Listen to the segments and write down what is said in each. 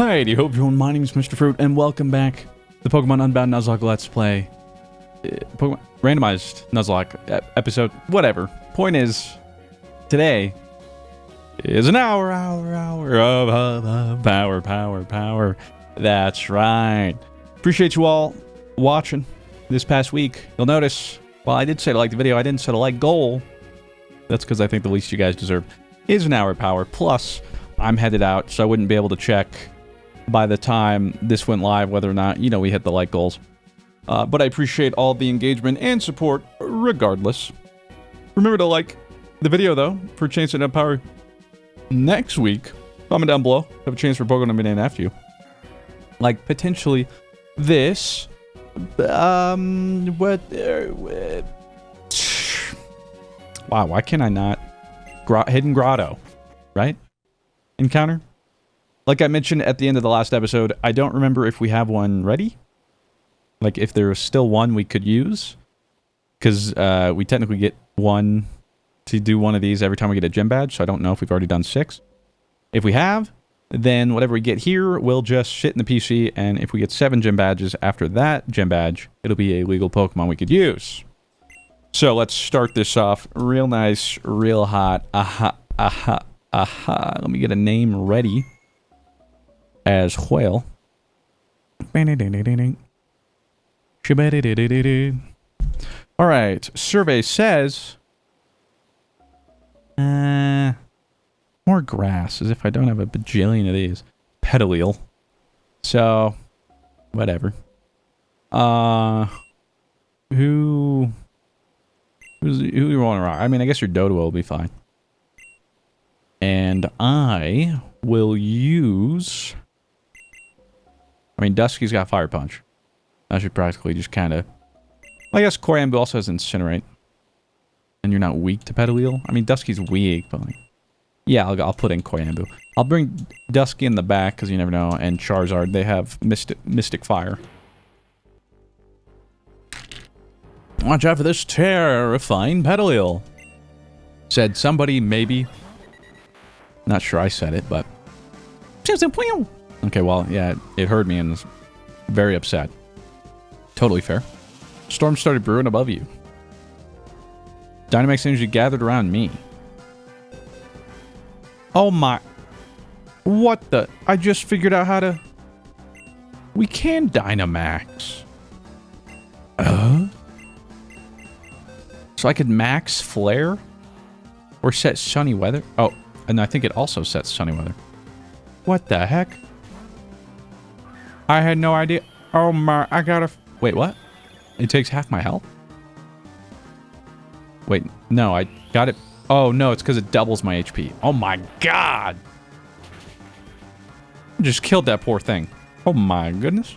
Alrighty, hope everyone, my name is Mr. Fruit, and welcome back to the Pokemon Unbound Nuzlocke Let's Play. Pokemon randomized Nuzlocke episode, whatever. Point is, today is an hour of power. That's right. Appreciate you all watching this past week. You'll notice, while I did say to like the video, I didn't set a like goal. That's because I think the least you guys deserve is an hour of power. Plus, I'm headed out, so I wouldn't be able to check by the time this went live whether or not, we hit the like goals. But I appreciate all the engagement and support regardless. Remember to like the video, though, for a chance at power next week. Comment down below. Have a chance for Pokemon to be named after you. Like, potentially this. Wow, why can I not? Hidden Grotto, right? Encounter? Like I mentioned at the end of the last episode, I don't remember if we have one ready. Like, if there was still one we could use. Because we technically get one to do one of these every time we get a gym badge, so I don't know if we've already done 6. If we have, then whatever we get here will just sit in the PC, and if we get 7 gym badges after that gym badge, it'll be a legal Pokemon we could use. So let's start this off real nice, real hot. Let me get a name ready as well. Alright, survey says more grass, as if I don't have a bajillion of these. Petilil. So, whatever. Who you want to rock? I mean, I guess your Dodo will be fine. And I will use... I mean, Dusky's got Fire Punch. I should practically just kind of... I guess Coriambu also has Incinerate. And you're not weak to Petilil. I mean, Dusky's weak, but like... Yeah, I'll put in Coriambu. I'll bring Dusky in the back, because you never know. And Charizard, they have Mystic Fire. Watch out for this terrifying Petilil. Said somebody, maybe. Not sure I said it, but... Okay, well, yeah, it heard me and was very upset. Totally fair. Storm started brewing above you. Dynamax energy gathered around me. Oh my... What the... I just figured out how to... We can Dynamax. So I could max Flare? Or set Sunny Weather? Oh, and I think it also sets Sunny Weather. What the heck? I had no idea. Oh my, I gotta... Wait, what? It takes half my health? Wait, no, I got it... Oh no, it's because it doubles my HP. Oh my god! I just killed that poor thing. Oh my goodness.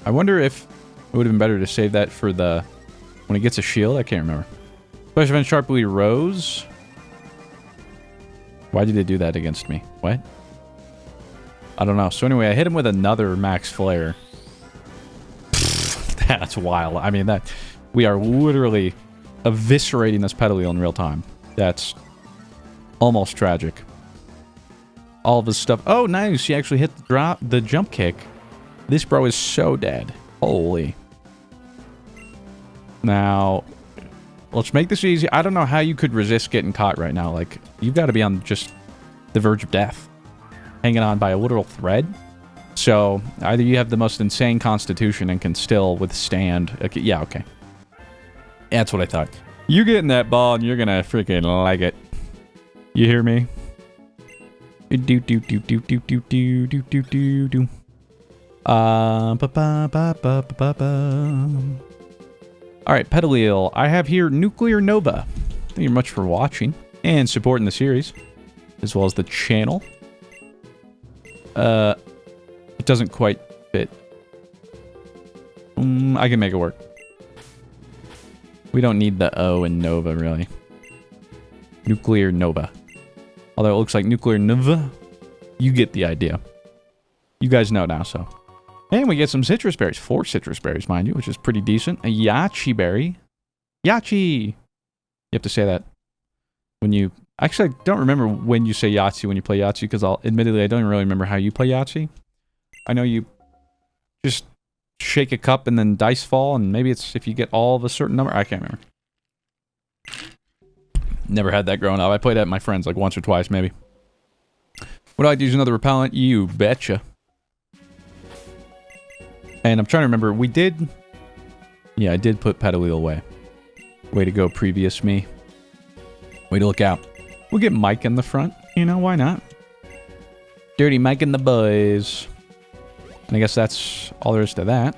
I wonder if it would have been better to save that for the... When it gets a shield? I can't remember. Special event sharply rose. Why did it do that against me? What? I don't know. So anyway, I hit him with another max flare. That's wild. I mean, that... We are literally eviscerating this Petilil in real time. That's almost tragic. All of his stuff... Oh, nice. He actually hit the jump kick. This bro is so dead. Holy. Now... Let's make this easy. I don't know how you could resist getting caught right now. Like, you've got to be on just the verge of death. Hanging on by a literal thread. So, either you have the most insane constitution and can still withstand... Okay, yeah, okay. That's what I thought. You get in that ball and you're gonna freaking like it. You hear me? Alright, Petilil. I have here Nuclear Nova. Thank you very much for watching and supporting the series, as well as the channel. It doesn't quite fit. I can make it work. We don't need the O in Nova, really. Nuclear Nova. Although it looks like Nuclear Nova. You get the idea. You guys know now, so... And we get some citrus berries. 4 citrus berries, mind you, which is pretty decent. A Yachi berry. Yachi! You have to say that when you Actually, I don't remember when you say Yahtzee when you play Yahtzee, because admittedly, I don't really remember how you play Yahtzee. I know you just shake a cup and then dice fall, and maybe it's if you get all of a certain number. I can't remember. Never had that growing up. I played that with my friends like once or twice, maybe. Would I like to use another repellent? You betcha. And I'm trying to remember, we did... Yeah, I did put Petilil away. Way to go, previous me. Way to look out. We'll get Mike in the front. You know, why not? Dirty Mike and the boys. And I guess that's all there is to that.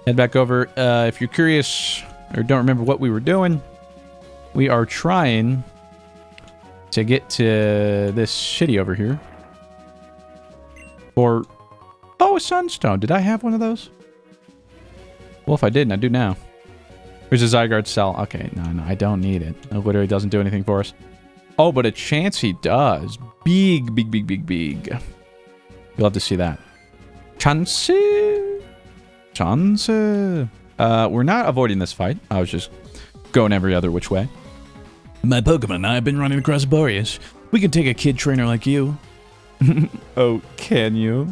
Head back over. If you're curious or don't remember what we were doing, we are trying to get to this city over here. Or... Oh, a sunstone. Did I have one of those? Well, if I didn't, I do now. Here's a Zygarde cell. Okay, no, I don't need it. It literally doesn't do anything for us. Oh, but a chance he does. Big. You'll have to see that. Chance. We're not avoiding this fight. I was just going every other which way. My Pokemon and I have been running across Boreas. We can take a kid trainer like you. Oh, can you?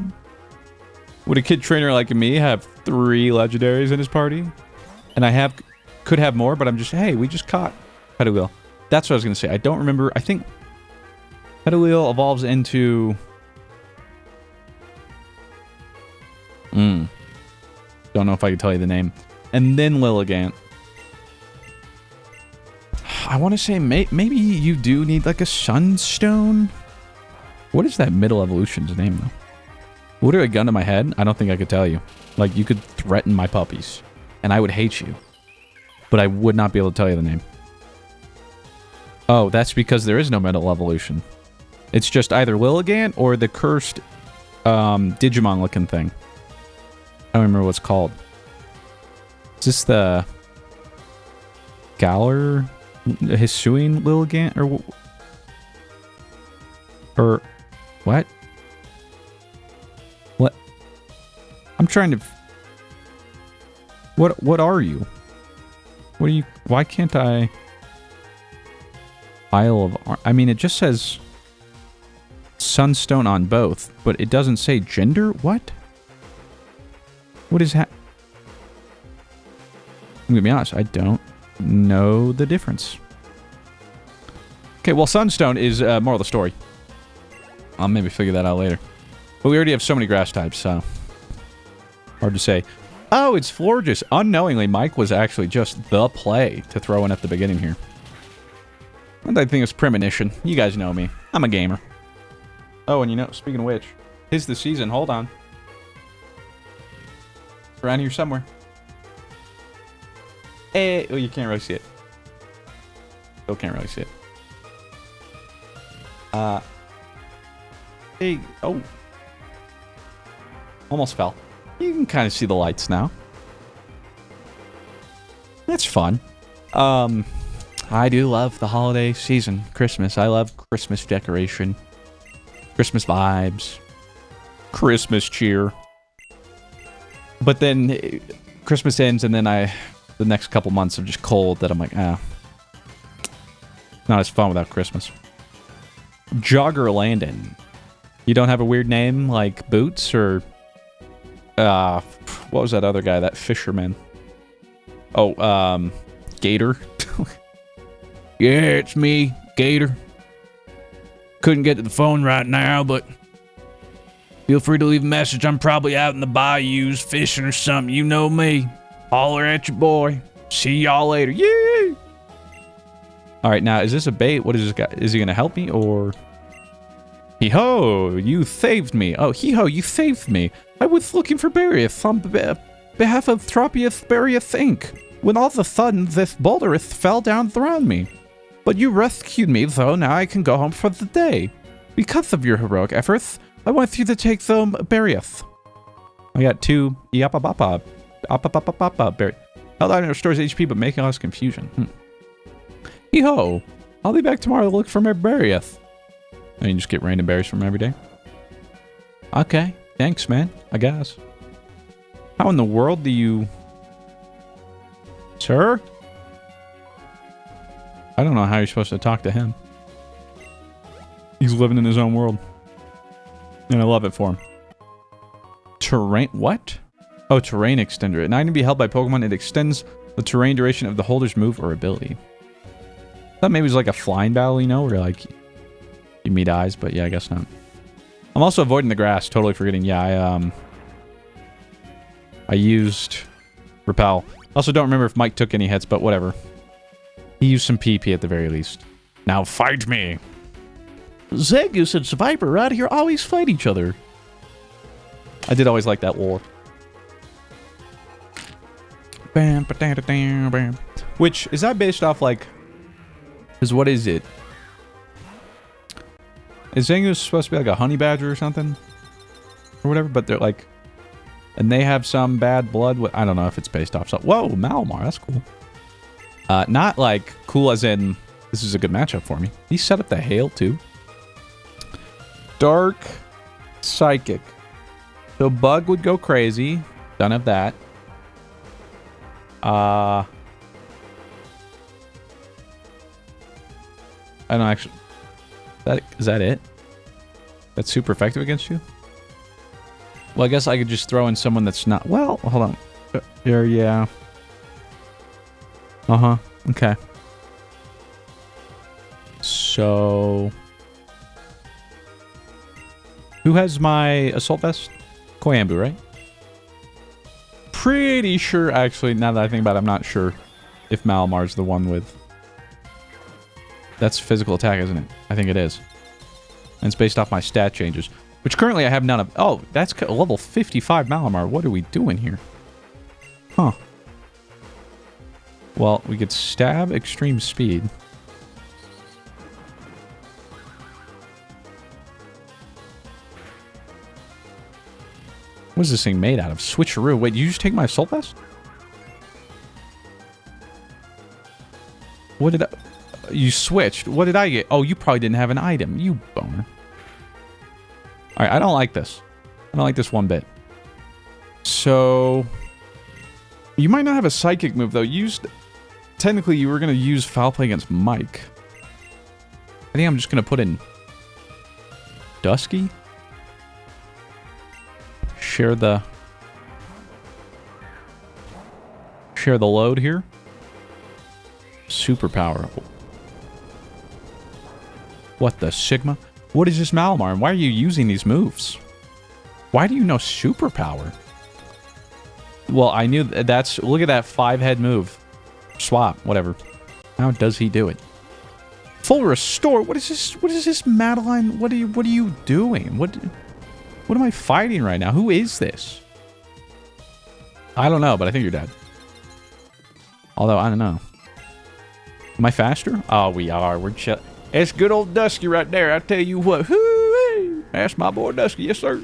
Would a kid trainer like me have 3 legendaries in his party? And I could have more, but I'm just, hey, we just caught Petilil. That's what I was going to say. I don't remember. I think Petilil evolves into... Don't know if I can tell you the name. And then Lilligant. I want to say maybe you do need like a Sunstone. What is that middle evolution's name, though? Would have a gun to my head? I don't think I could tell you. Like, you could threaten my puppies, and I would hate you. But I would not be able to tell you the name. Oh, that's because there is no middle evolution. It's just either Lilligant or the cursed Digimon-looking thing. I don't remember what it's called. Is this the... Galar? Hisuian Lilligant? Or... What? What? I'm trying to... What are you? What are you... Why can't I... Isle of... I mean, it just says... Sunstone on both, but it doesn't say gender? What? What is that? I'm gonna be honest, I don't know the difference. Okay, well, Sunstone is moral of the story. I'll maybe figure that out later. But we already have so many grass types, so... Hard to say. Oh, it's Forretress. Unknowingly, Mike was actually just the play to throw in at the beginning here. And I think it's premonition. You guys know me. I'm a gamer. Oh, and you know, speaking of which, 'tis the season. Hold on. It's around here somewhere. Hey, oh, you can't really see it. Still can't really see it. Hey, oh. Almost fell. You can kind of see the lights now. That's fun. I do love the holiday season. Christmas. I love Christmas decoration. Christmas vibes. Christmas cheer. But then Christmas ends and then the next couple months are just cold that I'm like, not as fun without Christmas. Jogger Landon. You don't have a weird name like Boots or... what was that other guy? That fisherman. Oh, Gator. Yeah, it's me, Gator. Couldn't get to the phone right now, but... Feel free to leave a message. I'm probably out in the bayous fishing or something. You know me. Holler at your boy. See y'all later. Yeah! Alright, now, is this a bait? What is this guy? Is he gonna help me, or... Hee-ho! You saved me. Oh, hee-ho, you saved me. I was looking for Bariath on behalf of Tropius Bariath Inc. When all of a sudden, this boulderith fell down around me. But you rescued me, so now I can go home for the day. Because of your heroic efforts, I want you to take the Bariath. I got 2 Yapapapa. Berry. Held out and restores HP, but making less confusion. Hee-ho! I'll be back tomorrow to look for my Bariath. And you just get random berries from every day. Okay. Thanks, man. I guess. How in the world do you... Sir? I don't know how you're supposed to talk to him. He's living in his own world. And I love it for him. Terrain... What? Oh, terrain extender. An item to be held by Pokemon. It extends the terrain duration of the holder's move or ability. I thought maybe it was like a flying battle, you know, where like you meet eyes, but yeah, I guess not. I'm also avoiding the grass. Totally forgetting. Yeah, I used repel. Also don't remember if Mike took any hits, but whatever. He used some PP at the very least. Now fight me! Zangoose and Viper around here always fight each other. I did always like that lore. Bam, ba-da-da-da, bam. Which, is that based off like... Because what is it? Is Zangoose supposed to be like a honey badger or something? Or whatever, but they're like... And they have some bad blood. I don't know if it's based off. So, whoa, Malamar, that's cool. Not like cool as in this is a good matchup for me. He set up the hail too. Dark Psychic. So Bug would go crazy. Don't have that. I don't actually. Is that it? That's super effective against you? Well, I guess I could just throw in someone that's not... Well, hold on. Here, yeah. Uh-huh. Okay. So... Who has my assault vest? Koyambu, right? Pretty sure, actually, now that I think about it, I'm not sure if Malamar's the one with... That's physical attack, isn't it? I think it is. And it's based off my stat changes. Which currently I have none of... Oh, that's level 55 Malamar. What are we doing here? Huh. Well, we could stab extreme speed. What is this thing made out of? Switcheroo. Wait, you just take my assault vest? What did I... You switched. What did I get? Oh, you probably didn't have an item. You boner. Alright, I don't like this. I don't like this one bit. So... You might not have a psychic move, though. Technically, you were going to use Foul Play against Mike. I think I'm just going to put in... Dusky? Share the load here. Superpower. What the Sigma? What is this Malamar, and why are you using these moves? Why do you know superpower? Well, I knew that's... Look at that 5-head move. Swap, whatever. How does he do it? Full restore? What is this? What is this, Madeline? What are you doing? What am I fighting right now? Who is this? I don't know, but I think you're dead. Although, I don't know. Am I faster? Oh, we are. We're chill. It's good old Dusky right there. I tell you what. Hoo-wee. That's my boy Dusky. Yes, sir.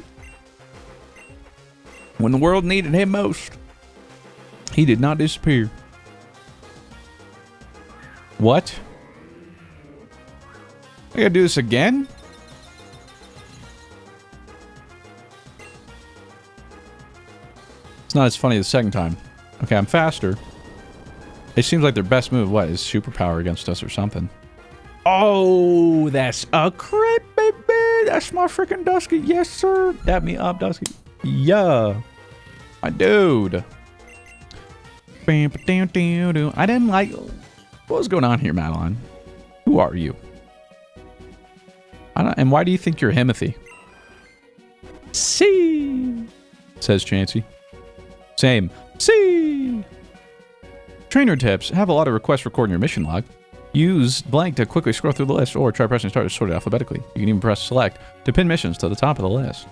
When the world needed him most, he did not disappear. What? I gotta do this again? It's not as funny the second time. Okay, I'm faster. It seems like their best move, what, is superpower against us or something. Oh, that's a crit, baby! That's my freaking Dusky. Yes, sir. Dap me up, Dusky. Yeah. My dude. I didn't like... What was going on here, Madeline? Who are you? And why do you think you're Himothy? See, says Chansey. Same. See. Trainer tips. Have a lot of requests recording your mission log. Use blank to quickly scroll through the list, or try pressing start to sort it alphabetically. You can even press select to pin missions to the top of the list.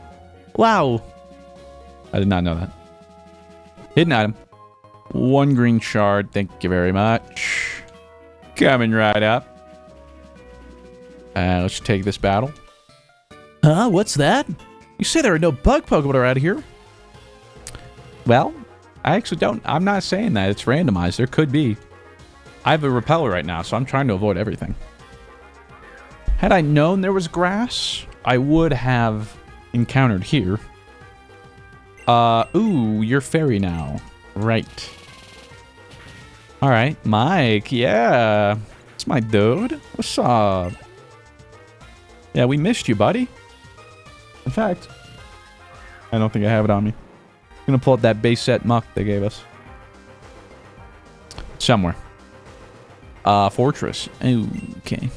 Wow. I did not know that. Hidden item. 1 green shard. Thank you very much. Coming right up. Let's take this battle. Huh? What's that? You say there are no bug Pokemon around here? Well, I actually don't. I'm not saying that. It's randomized. There could be. I have a repeller right now, so I'm trying to avoid everything. Had I known there was grass, I would have encountered here. Ooh, you're fairy now. Right. Alright, Mike, yeah. It's my dude. What's up? Yeah, we missed you, buddy. In fact, I don't think I have it on me. I'm gonna pull up that base set muck they gave us. Somewhere. Forretress. Okay.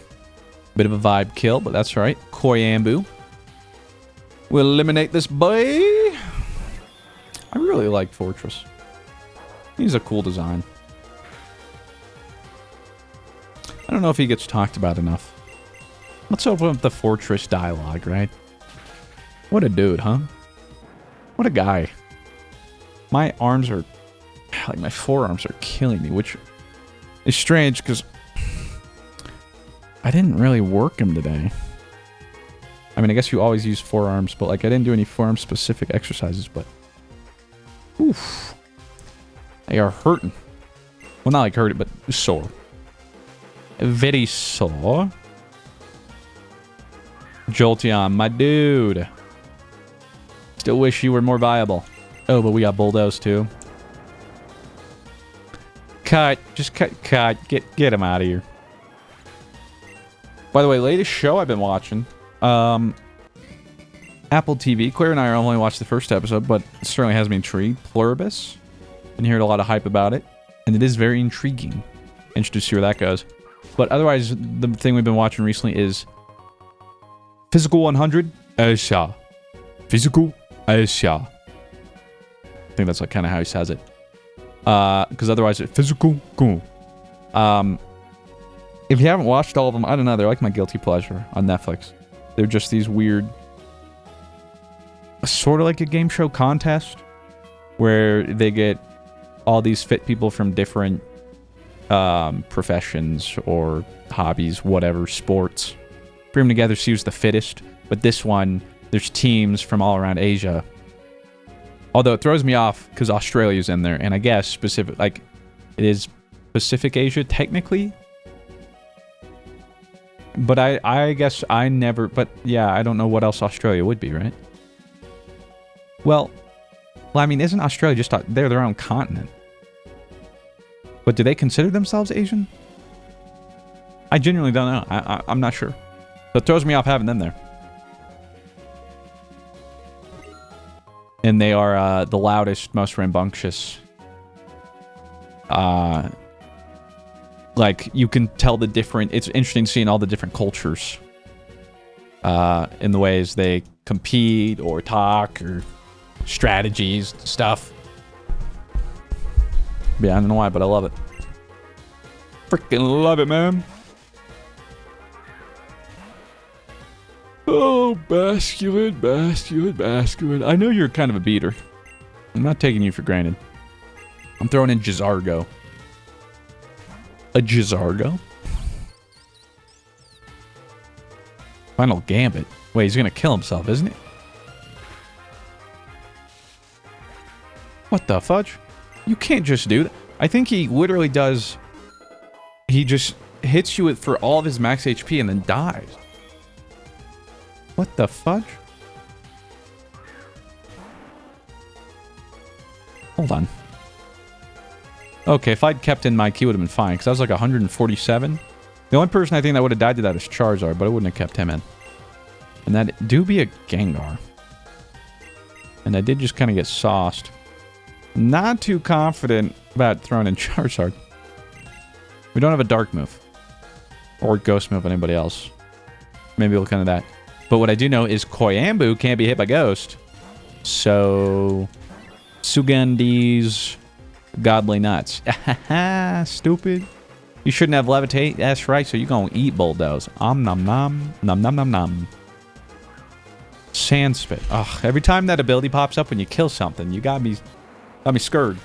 Bit of a vibe kill, but that's right. Koyambu. We'll eliminate this boy. I really like Forretress. He's a cool design. I don't know if he gets talked about enough. Let's open up the Forretress dialogue, right? What a dude, huh? What a guy. My arms are... like, my forearms are killing me, which is strange, because I didn't really work him today. I mean, I guess you always use forearms, but, like, I didn't do any forearm-specific exercises, but... oof. They are hurting. Well, not like hurting, but sore. Very sore. Jolteon, my dude. Still wish you were more viable. Oh, but we got Bulldoze too. Cut. Just cut. Get him out of here. By the way, latest show I've been watching. Apple TV. Claire and I only watched the first episode, but it certainly has me intrigued. Pluribus. Been hearing a lot of hype about it. And it is very intriguing. Interested to see where that goes. But otherwise, the thing we've been watching recently is Physical 100. Aisha. Physical Aisha. I think that's like kind of how he says it. Because otherwise it's physical. Cool. If you haven't watched all of them, I don't know. They're like my guilty pleasure on Netflix. They're just these weird, sort of like a game show contest where they get all these fit people from different professions or hobbies, whatever, sports. Bring them together, see who's the fittest. But this one, there's teams from all around Asia. Although it throws me off because Australia's in there, and I guess specific, like, it is Pacific Asia technically. But I guess I never, but yeah, I don't know what else Australia would be, right? Well, I mean, isn't Australia just, they're their own continent? But do they consider themselves Asian? I genuinely don't know. I'm not sure. So it throws me off having them there. And they are the loudest, most rambunctious. Like, you can tell the different... It's interesting seeing all the different cultures. In the ways they compete or talk or strategies, stuff. Yeah, I don't know why, but I love it. Freaking love it, man. Oh, basculin. I know you're kind of a beater. I'm not taking you for granted. I'm throwing in Gizargo. A Gizargo? Final Gambit. Wait, he's gonna kill himself, isn't he? What the fudge? You can't just do that. I think he literally does... He just hits you for all of his max HP and then dies. What the fudge? Hold on. Okay, if I'd kept in my key, would have been fine, because I was like 147. The only person I think that would have died to that is Charizard, but I wouldn't have kept him in. And that do be a Gengar. And I did just kind of get sauced. Not too confident about throwing in Charizard. We don't have a Dark move. Or Ghost move on anybody else. Maybe we'll kind of that. But what I do know is Koyambu can't be hit by Ghost. So... Sugandi's godly nuts. Stupid. You shouldn't have Levitate. That's right, so you're gonna eat Bulldoze. Nom nom nom. Nom nom nom nom. Sand Spit. Ugh, every time that ability pops up when you kill something, you got me scared.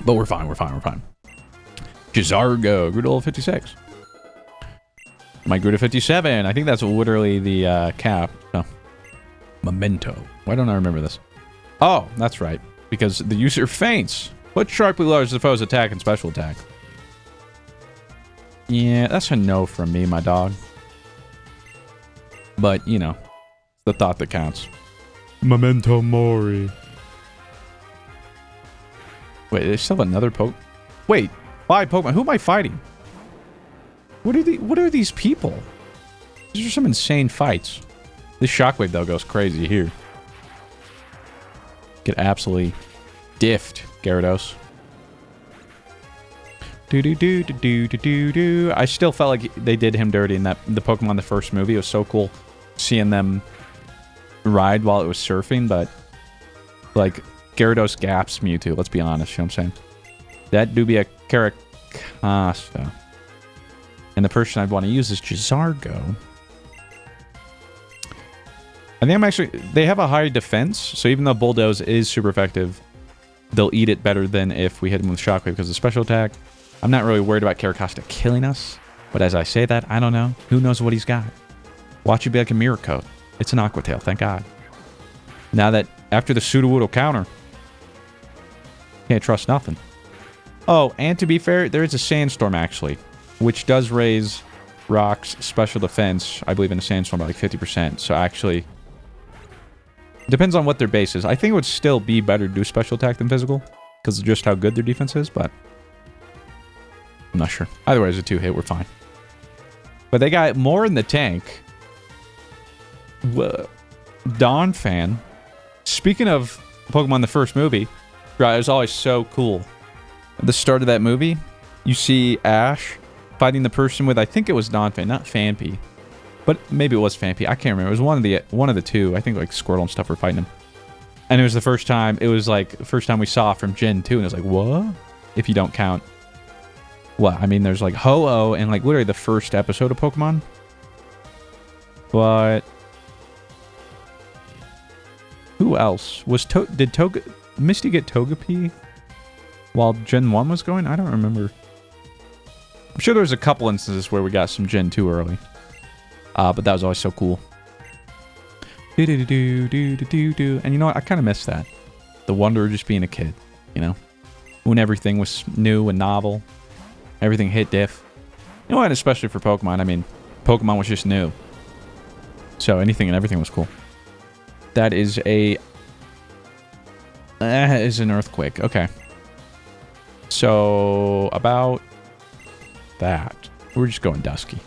But we're fine. Gizargo. Grew to level 56. My grew to 57. I think that's literally the cap. No. Memento. Why don't I remember this? Oh, that's right. Because the user faints. But sharply lowers the foe's attack and special attack. Yeah, that's a no from me, my dog. But, you know, it's the thought that counts. Memento Mori. Wait, there's still another Wait, 5 Pokemon. Who am I fighting? What are these people? These are some insane fights. This shockwave, though, goes crazy here. Get absolutely diffed, Gyarados. Do. I still felt like they did him dirty in the Pokemon the first movie. It was so cool seeing them ride while it was surfing, but like Gyarados gaps Mewtwo, let's be honest, you know what I'm saying? That do be a Caracasto. And the person I'd want to use is Jizargo. I think I'm actually... They have a high defense, so even though Bulldoze is super effective, they'll eat it better than if we hit them with Shockwave because of the special attack. I'm not really worried about Caracasto killing us, but as I say that, I don't know. Who knows what he's got? Watch it be like a Mirror Coat. It's an Aqua Tail, thank God. Now that, after the Sudowoodo counter, can't trust nothing. Oh, and to be fair, there is a Sandstorm, actually, which does raise Rock's special defense, I believe, in a Sandstorm by like 50%. So actually... Depends on what their base is. I think it would still be better to do special attack than physical, because of just how good their defense is, but... I'm not sure. Either way, as a 2-hit, we're fine. But they got more in the tank. Donphan. Speaking of Pokemon the first movie, right, it was always so cool. At the start of that movie, you see Ash fighting the person with, I think it was Donphan, not Phanpy. But maybe it was Phanpy. I can't remember. It was one of the two. I think like Squirtle and stuff were fighting him. And it was the first time, the first time we saw from Gen 2, and it was like, what? If you don't count. What? I mean, there's like Ho-Oh and like literally the first episode of Pokemon. But... Who else? Did Misty get Togepi while Gen 1 was going? I don't remember. I'm sure there was a couple instances where we got some Gen 2 early. But that was always so cool. And you know what? I kind of miss that. The wonder of just being a kid, you know? When everything was new and novel. Everything hit diff. You know what? Especially for Pokemon. I mean, Pokemon was just new. So anything and everything was cool. That is a... That is an earthquake. Okay. So, about that. We're just going Dusky.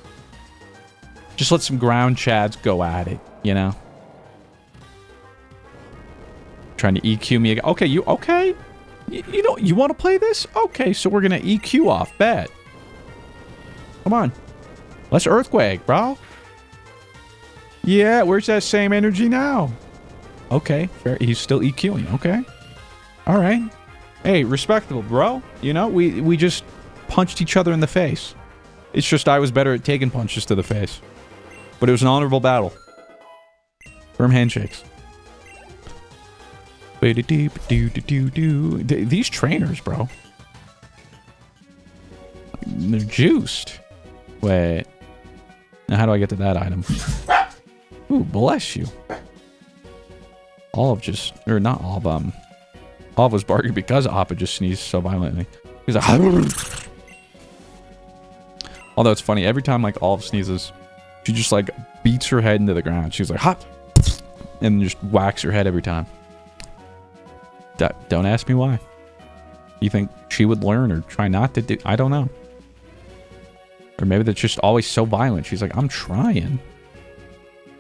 Just let some ground chads go at it, you know? Trying to EQ me again. Okay, okay? You know, you want to play this? Okay, so we're going to EQ off. Bet. Come on. Let's earthquake, bro. Yeah, where's that same energy now? Okay, fair. He's still EQing. Okay. All right. Hey, respectable, bro. You know, we just punched each other in the face. It's just I was better at taking punches to the face. But it was an honorable battle. Firm handshakes. These trainers, bro. They're juiced. Wait. Now how do I get to that item? Ooh, bless you. Olive just... Or not Olive, Olive was barking because Appa just sneezed so violently. He's like... Although it's funny, every time like Olive sneezes... She just, like, beats her head into the ground. She's like, hot! And just whacks her head every time. Don't ask me why. You think she would learn or try not to do... I don't know. Or maybe they're just always so violent. She's like, I'm trying.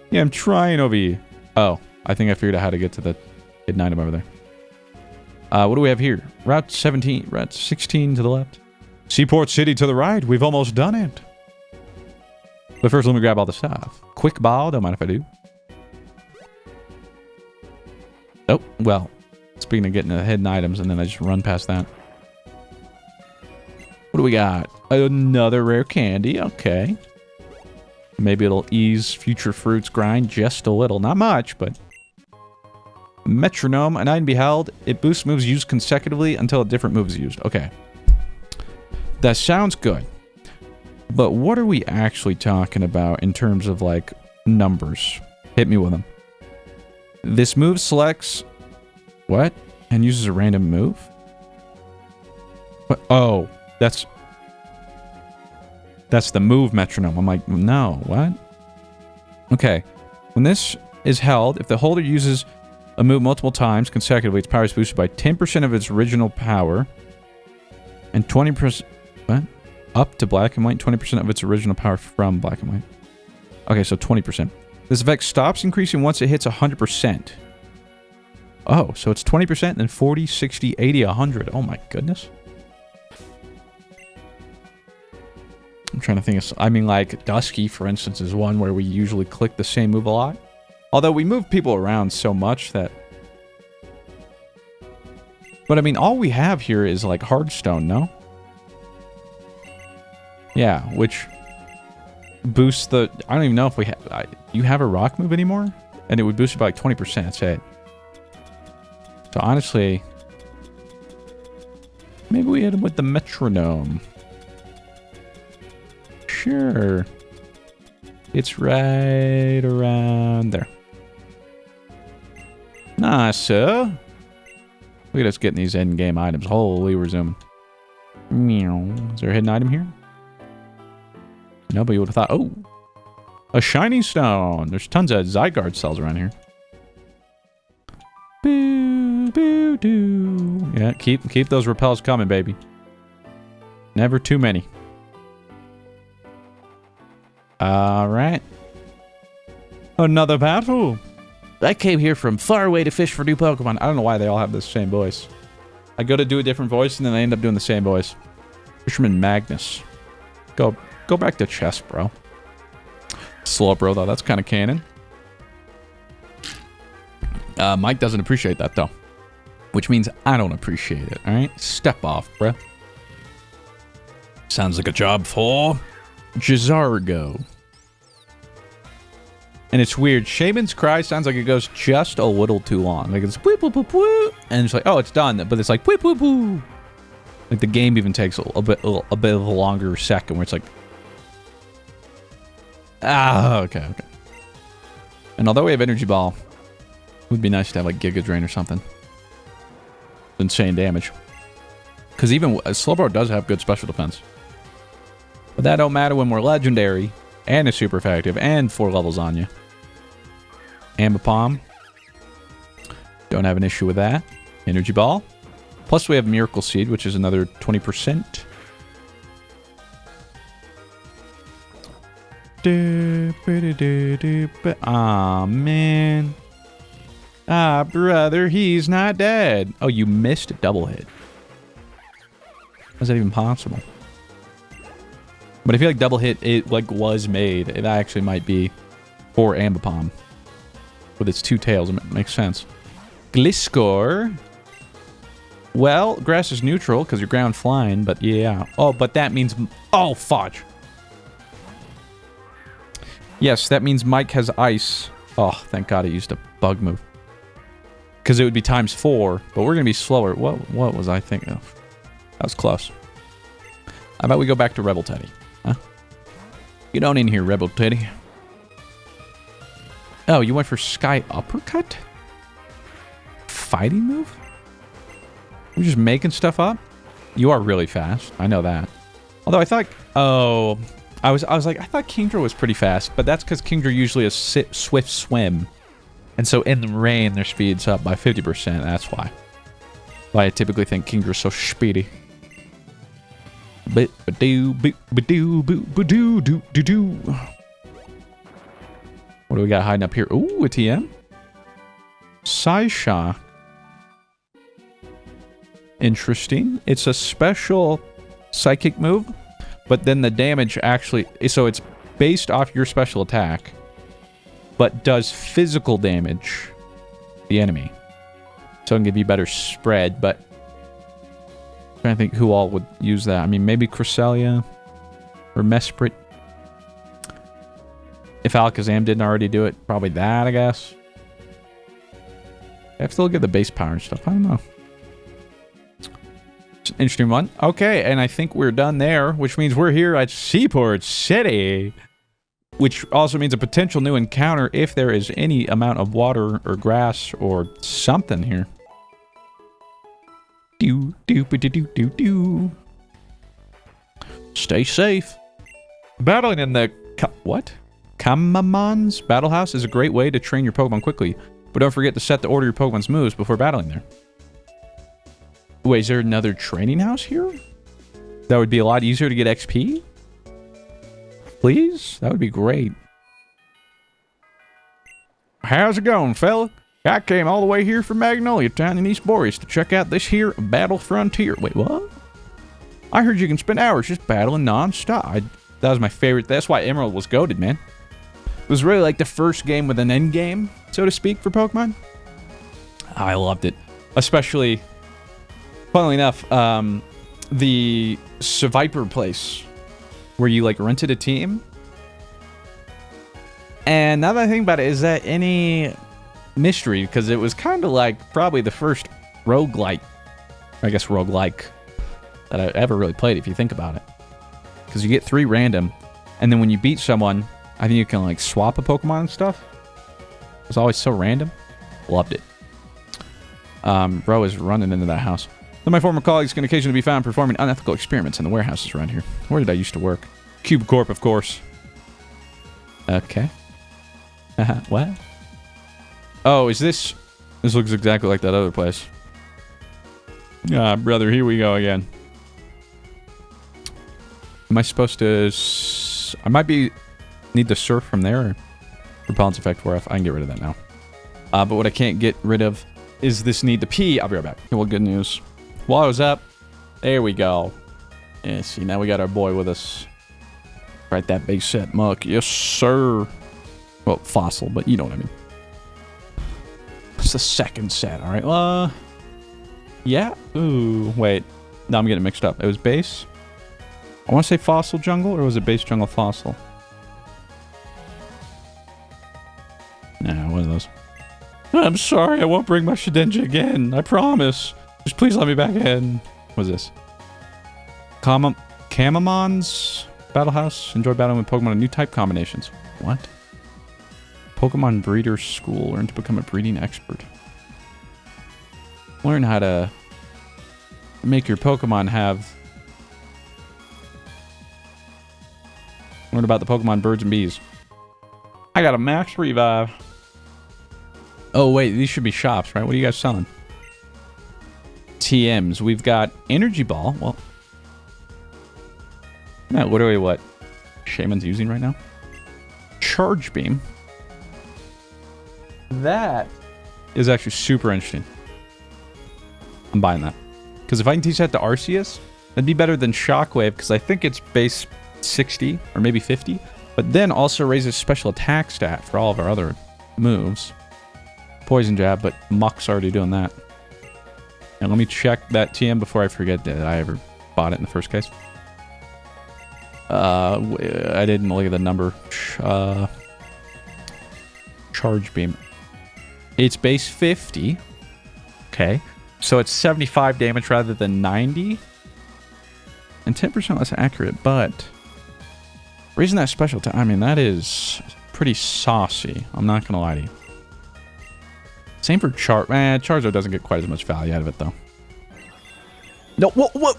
Yeah, I'm trying over here. Oh, I think I figured out how to get to the hidden item over there. What do we have here? Route 17. Route 16 to the left. Seaport City to the right. We've almost done it. But first, let me grab all the stuff. Quick ball, don't mind if I do. Oh, well. Speaking of getting the hidden items, and then I just run past that. What do we got? Another rare candy, okay. Maybe it'll ease Future Fruit's grind just a little. Not much, but... Metronome, an item beheld. It boosts moves used consecutively until a different move is used. Okay. That sounds good. But what are we actually talking about in terms of, like, numbers? Hit me with them. This move selects... What? And uses a random move? What? Oh, that's the move metronome. I'm like, no, what? Okay. When this is held, if the holder uses a move multiple times consecutively, its power is boosted by 10% of its original power. And 20%... What? up to black and white, 20% of its original power from black and white. Okay, so 20%. This effect stops increasing once it hits 100%. Oh, so it's 20%, then 40, 60, 80, 100. Oh my goodness. I'm trying to think of... I mean, like, Dusky, for instance, is one where we usually click the same move a lot. Although we move people around so much that... But, I mean, all we have here is, like, Hardstone, no? Yeah, which boosts the... I don't even know if we have... you have a rock move anymore? And it would boost it by, like, 20%. That's it. So, honestly... Maybe we hit him with the metronome. Sure. It's right around there. Nice, sir. Look at us getting these end-game items. Holy, we're zooming. Meow. Is there a hidden item here? Nobody would have thought. Oh! A shiny stone! There's tons of Zygarde cells around here. Boo, boo, doo. Yeah, keep those repels coming, baby. Never too many. Alright. Another battle! I came here from far away to fish for new Pokemon. I don't know why they all have the same voice. I go to do a different voice and then I end up doing the same voice. Fisherman Magnus. Go back to chess, bro. Slowbro, though. That's kind of canon. Mike doesn't appreciate that, though. Which means I don't appreciate it, alright? Step off, bro. Sounds like a job for... Jizargo. And it's weird. Shaman's Cry sounds like it goes just a little too long. Like it's whoop, whoop, whoop, whoop, and it's like, oh, it's done. But it's like whoop, whoop, whoop. Like the game even takes a bit of a longer second where it's like, okay. And although we have Energy Ball, it would be nice to have like Giga Drain or something. Insane damage. Because even Slowbro does have good special defense. But that don't matter when we're legendary, and is super effective, and 4 levels on you. Ambipom. Don't have an issue with that. Energy Ball. Plus we have Miracle Seed, which is another 20%. Aw, man. Ah, brother, he's not dead. Oh, you missed a double hit. How is that even possible? But I feel like double hit, it like was made. It actually might be for Ambipom. With its 2 tails, it makes sense. Gliscor. Well, grass is neutral because you're ground flying, but yeah. Oh, but that means... Oh, fudge. Yes, that means Mike has ice. Oh, thank God it used a bug move. Because it would be ×4, but we're going to be slower. What was I thinking of? That was close. How about we go back to Rebel Teddy? Huh? Get on in here, Rebel Teddy. Oh, you went for Sky Uppercut? Fighting move? You're just making stuff up? You are really fast. I know that. Although I thought... Oh... I was like, I thought Kingdra was pretty fast, but that's because Kingdra usually is swift swim. And so in the rain, their speed's up by 50%. That's why. Why I typically think Kingdra's so speedy. What do we got hiding up here? Ooh, a TM. Psyshock. Interesting. It's a special psychic move, but then the damage actually... So it's based off your special attack, but does physical damage to the enemy. So it can give you better spread, but... I'm trying to think who all would use that. I mean, maybe Cresselia or Mesprit. If Alakazam didn't already do it, probably that, I guess. I have to look at the base power and stuff. I don't know. It's an interesting one. Okay, and I think we're done there, which means we're here at Seaport City. Which also means a potential new encounter if there is any amount of water or grass or something here. Stay safe. Battling in the... What? Kamamon's Battle House is a great way to train your Pokemon quickly, but don't forget to set the order your Pokemon's moves before battling there. Wait, is there another training house here? That would be a lot easier to get XP? Please? That would be great. How's it going, fella? I came all the way here from Magnolia Town in East Boreas to check out this here Battle Frontier. Wait, what? I heard you can spend hours just battling non-stop. That was my favorite. That's why Emerald was goated, man. It was really like the first game with an end game, so to speak, for Pokemon. I loved it. Especially, funnily enough, the Seviper place where you like rented a team. And now that I think about it, is that any mystery? Because it was kind of like probably the first roguelike, I guess roguelike, that I ever really played, if you think about it. Because you get 3 random, and then when you beat someone, I think you can like swap a Pokemon and stuff. It was always so random. Loved it. Bro is running into that house. Then my former colleagues can occasionally be found performing unethical experiments in the warehouses around here. Where did I used to work? Cube Corp, of course. Okay. What? Oh, is this... This looks exactly like that other place. Ah, brother, here we go again. Am I supposed to... I might be... Need to surf from there, or... Repellent's effect wore off. I can get rid of that now. But what I can't get rid of is this need to pee. I'll be right back. Okay, well, good news. Wallow's up. There we go. Yeah, see, now we got our boy with us. Right, that big set muck. Yes, sir. Well, fossil, but you know what I mean. It's the second set, alright. Yeah. Ooh, wait. No, I'm getting mixed up. It was base. I want to say fossil jungle, or was it base jungle fossil? Nah, one of those. I'm sorry, I won't bring my Shedinja again. I promise. Just please let me back in. What's this? Camamon's Battle House. Enjoy battling with Pokemon and new type combinations. What? Pokemon Breeder School. Learn to become a breeding expert. Learn how to make your Pokemon have... Learn about the Pokemon birds and bees. I got a max revive. Oh, wait. These should be shops, right? What are you guys selling? TMs. We've got Energy Ball. Well... No, literally what Shaman's using right now. Charge Beam. That is actually super interesting. I'm buying that. Because if I can teach that to Arceus, that'd be better than Shockwave, because I think it's base 60 or maybe 50. But then also raises special attack stat for all of our other moves. Poison Jab, but Muck's already doing that. And let me check that TM before I forget that I ever bought it in the first case. I didn't look at the number. Charge Beam. It's base 50. Okay. So it's 75 damage rather than 90. And 10% less accurate, but... Raising that special I mean, that is pretty saucy. I'm not gonna lie to you. Same for Charizard doesn't get quite as much value out of it, though. No, what?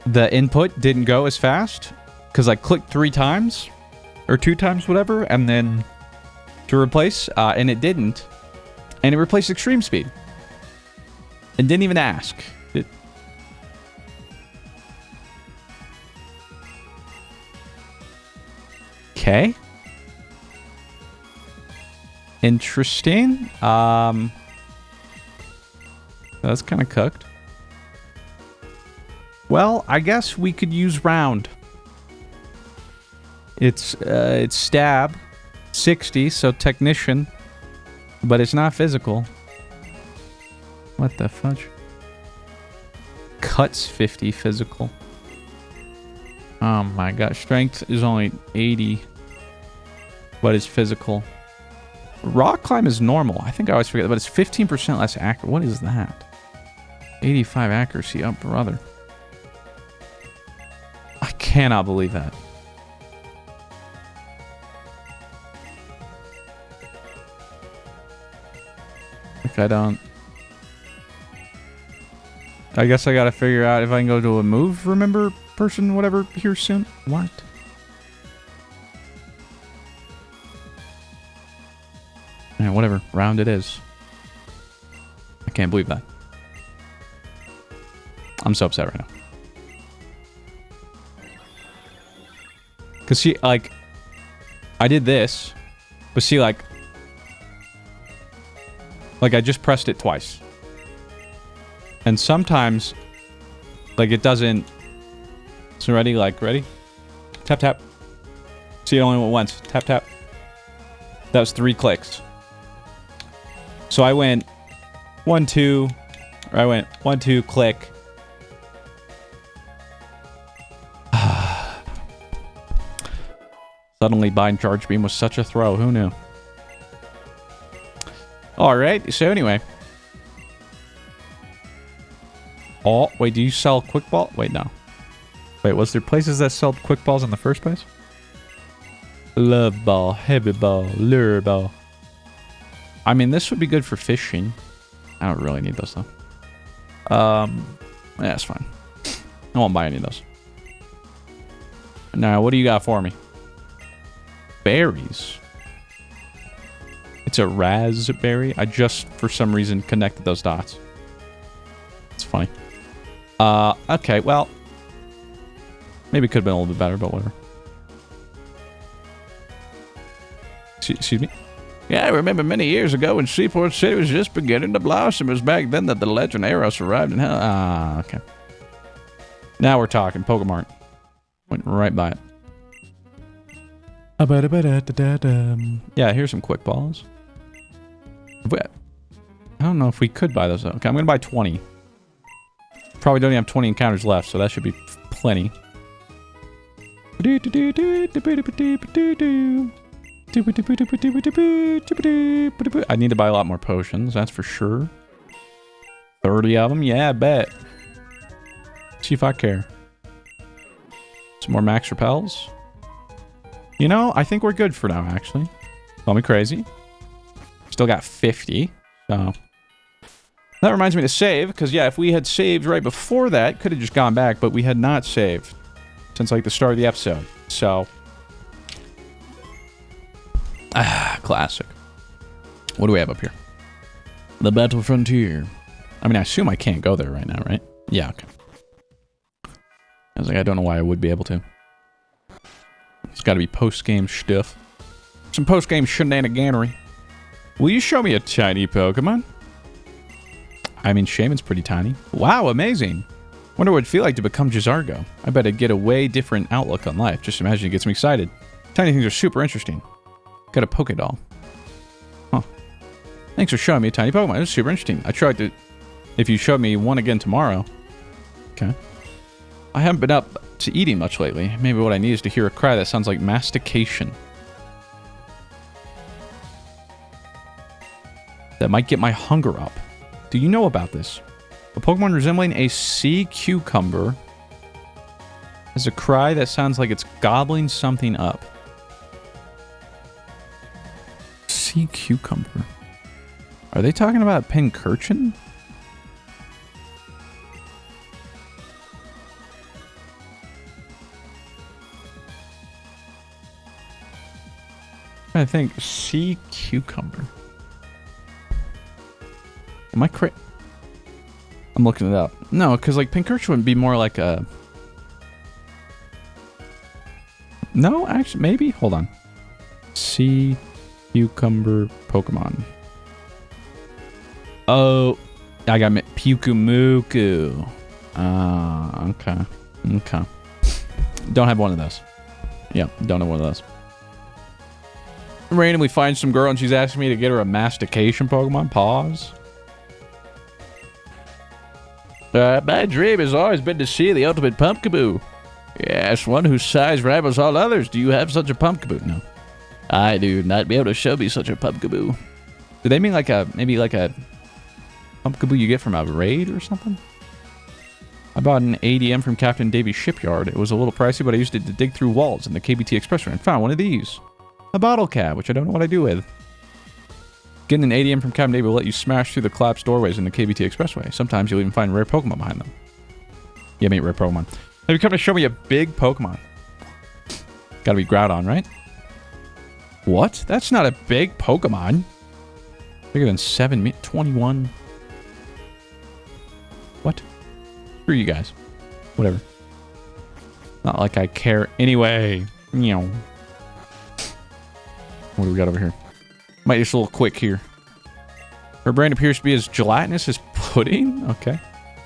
The input didn't go as fast because I clicked 3 times or 2 times, whatever, and then to replace, and it didn't, and it replaced extreme speed and didn't even ask. Okay. Interesting. That's kind of cooked. Well, I guess we could use round. It's stab 60, so technician, but it's not physical. What the fudge? Cuts 50 physical. Oh my god, strength is only 80, but it's physical. Rock climb is normal. I think I always forget that, but it's 15% less accurate. What is that? 85 accuracy. Oh, brother. I cannot believe that. Like, I don't... I guess I gotta figure out if I can go to a move, remember, person, whatever, here soon. What? Yeah, whatever. Round it is. I can't believe that. I'm so upset right now. Because, see, like... I did this, but see, like... Like, I just pressed it twice. And sometimes, like, it doesn't... So ready? Like, ready? Tap, tap. See, it only went once. Tap, tap. That was 3 clicks. So I went 1, 2... Or I went 1, 2, click. Suddenly, Bind Charge Beam was such a throw. Who knew? Alright, so anyway. Oh, wait, do you sell quick ball? Wait, no. Wait, was there places that sold quick balls in the first place? Love ball, heavy ball, lure ball. I mean, this would be good for fishing. I don't really need those, though. Yeah, it's fine. I won't buy any of those. Now, what do you got for me? Berries. It's a raspberry. I just, for some reason, connected those dots. It's funny. Okay, well. Maybe it could have been a little bit better, but whatever. Excuse me? Yeah, I remember many years ago when Seaport City was just beginning to blossom. It was back then that the legend Eros arrived in hell. Ah, okay. Now we're talking. Pokemon. Went right by it. Yeah, here's some quick balls. I don't know if we could buy those though. Okay, I'm gonna buy 20. Probably don't even have 20 encounters left, so that should be plenty. I need to buy a lot more potions, that's for sure. 30 of them? Yeah, I bet. See if I care. Some more max repels. You know, I think we're good for now, actually. Call me crazy. Still got 50. So that reminds me to save, because yeah, if we had saved right before that, could have just gone back, but we had not saved since like the start of the episode. So classic. What do we have up here? The Battle Frontier. I mean, I assume I can't go there right now, right? Yeah, okay. I was like, I don't know why I would be able to. It's got to be post-game stuff. Some post-game shenaniganery. Will you show me a tiny Pokemon? I mean, Shaman's pretty tiny. Wow, amazing. Wonder what it'd feel like to become Gisargo. I bet I'd get a way different outlook on life. Just imagine it gets me excited. Tiny things are super interesting. Got a Pokédoll. Huh. Thanks for showing me a tiny Pokemon. It was super interesting. I tried to... If you showed me one again tomorrow... Okay. I haven't been up to eating much lately. Maybe what I need is to hear a cry that sounds like mastication. That might get my hunger up. Do you know about this? A Pokemon resembling a sea cucumber has a cry that sounds like it's gobbling something up. Sea cucumber. Are they talking about Pincurchin? I think sea cucumber. Am I crazy? I'm looking it up. No, because like Pincurchin would be more like a... No, actually, maybe. Hold on. Sea cucumber Pokemon. Oh, I got Pukumuku. Ah, okay. Okay. Don't have one of those. Yeah, don't have one of those. Randomly find some girl and she's asking me to get her a mastication Pokemon. Pause. My dream has always been to see the ultimate Pumpkaboo. Yes, one whose size rivals all others. Do you have such a Pumpkaboo? No. I do not be able to show me such a Pumpkaboo. Do they mean like a, maybe like a Pumpkaboo you get from a raid or something? I bought an ADM from Captain Davy's shipyard. It was a little pricey, but I used it to dig through walls in the KBT Expressway and found one of these. A bottle cap, which I don't know what I do with. Getting an ADM from Captain Dave will let you smash through the collapsed doorways in the KBT Expressway. Sometimes you'll even find rare Pokemon behind them. Yeah, mate, rare Pokemon. Have you come to show me a big Pokemon? Gotta be Groudon, right? What? That's not a big Pokemon. Bigger than 7 meters. 21. What? Screw you guys. Whatever. Not like I care anyway. Meow. What do we got over here? Might just a little quick here. Her brain appears to be as gelatinous as pudding? Okay.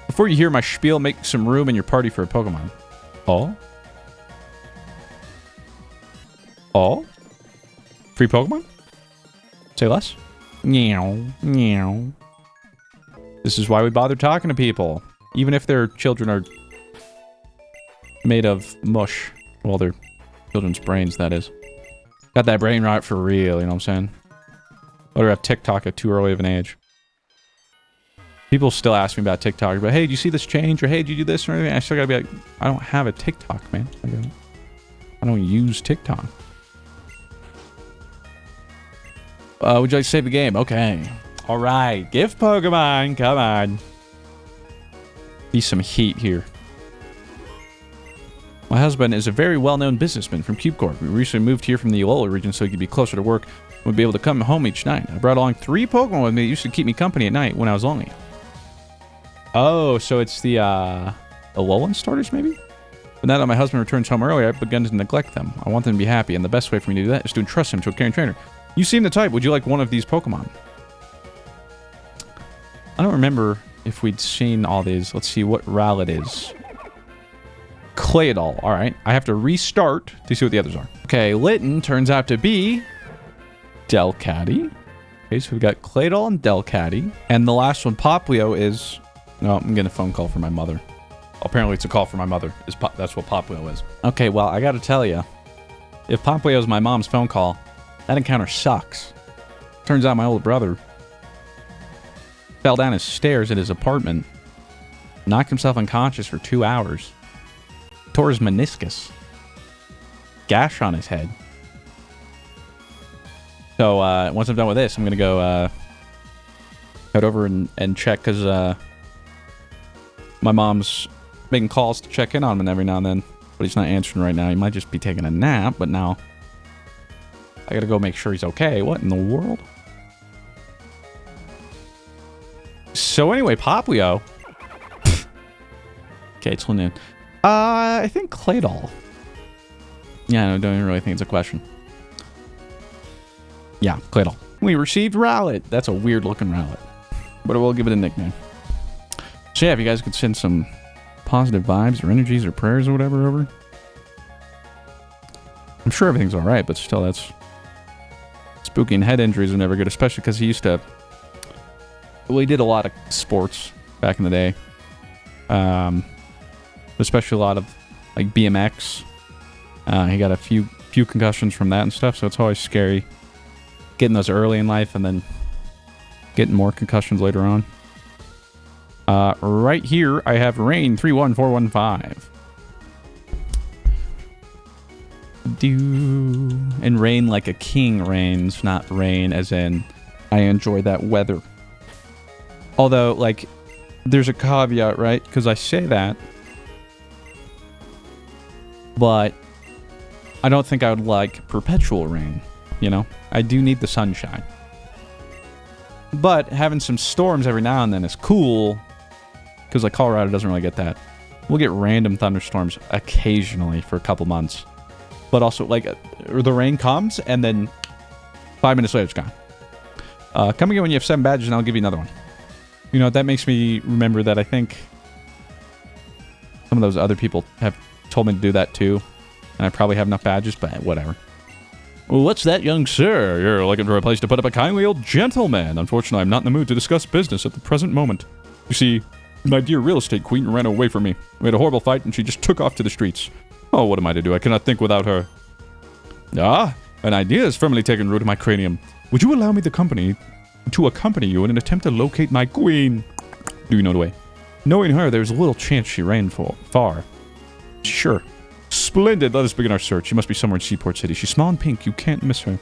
Before you hear my spiel, make some room in your party for a Pokemon. Oh? Oh? Free Pokemon? Say less? Meow. Meow. This is why we bother talking to people. Even if their children are made of mush. Well, their children's brains, that is. Got that brain rot for real, you know what I'm saying? Let her have TikTok at too early of an age. People still ask me about TikTok, but hey, do you see this change? Or hey, do you do this or anything? I still gotta be like, I don't have a TikTok, man. I don't use TikTok. Would you like to save the game? Okay. Alright. Gift Pokemon. Come on. Be some heat here. My husband is a very well-known businessman from Cube Corp. We recently moved here from the Alola region so he could be closer to work and would be able to come home each night. I brought along 3 Pokemon with me that used to keep me company at night when I was lonely. Oh, so it's the Alolan starters, maybe? But now that my husband returns home early, I've begun to neglect them. I want them to be happy, and the best way for me to do that is to entrust him to a caring trainer. You seem the type. Would you like one of these Pokemon? I don't remember if we'd seen all these. Let's see what Rowlet is. Claydol. Alright. I have to restart to see what the others are. Okay, Litten turns out to be Delcatty. Okay, so we've got Claydol and Delcatty. And the last one, Poplio, is... No, I'm getting a phone call from my mother. Apparently it's a call from my mother. That's what Poplio is. Okay, well, I gotta tell you. If Poplio is my mom's phone call, that encounter sucks. Turns out my older brother fell down his stairs at his apartment, knocked himself unconscious for 2 hours, tore his meniscus, gash on his head. So once I'm done with this, I'm gonna go head over and check, because my mom's making calls to check in on him every now and then, but he's not answering right now. He might just be taking a nap, but now I gotta go make sure he's okay. What in the world? So anyway, Poplio. Okay, it's noon. I think Claydol. Yeah, I don't even really think it's a question. Yeah, Claydol. We received Rowlet. That's a weird looking Rowlet, but I will give it a nickname. So yeah, if you guys could send some positive vibes or energies or prayers or whatever over. I'm sure everything's alright, but still, that's... Spooky, and head injuries are never good, especially because he used to... Well, he did a lot of sports back in the day. Especially a lot of, like, BMX. He got a few concussions from that and stuff, so it's always scary getting those early in life and then getting more concussions later on. Right here, I have Rain 31415. And rain like a king rains, not rain as in I enjoy that weather. Although, like, there's a caveat, right? Because I say that, but I don't think I would like perpetual rain, you know? I do need the sunshine. But having some storms every now and then is cool, because like Colorado doesn't really get that. We'll get random thunderstorms occasionally for a couple months. But also, like, the rain comes, and then 5 minutes later, it's gone. Come again when you have 7 badges, and I'll give you another one. You know, that makes me remember that I think some of those other people have told me to do that, too. And I probably have enough badges, but whatever. Well, what's that, young sir? You're looking for a place to put up a kindly old gentleman. Unfortunately, I'm not in the mood to discuss business at the present moment. You see, my dear real estate queen ran away from me. We had a horrible fight, and she just took off to the streets. Oh, what am I to do? I cannot think without her. Ah, an idea is firmly taken root in my cranium. Would you allow me to accompany you in an attempt to locate my queen? Do you know the way? Knowing her, there's little chance she ran far. Sure. Splendid. Let us begin our search. She must be somewhere in Seaport City. She's small and pink. You can't miss her.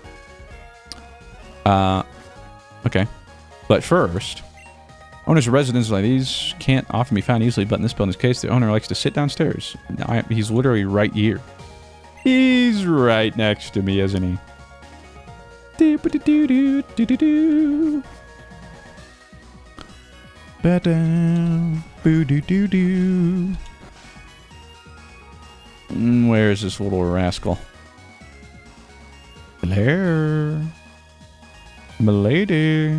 Okay. But first, owners of residences like these can't often be found easily, but in this building's case, the owner likes to sit downstairs. He's literally right here. He's right next to me, isn't he? Do-ba-do-do-do-do-do-do. Ba-dum, boo-doo-doo-doo. Where is this little rascal? Hello. Milady.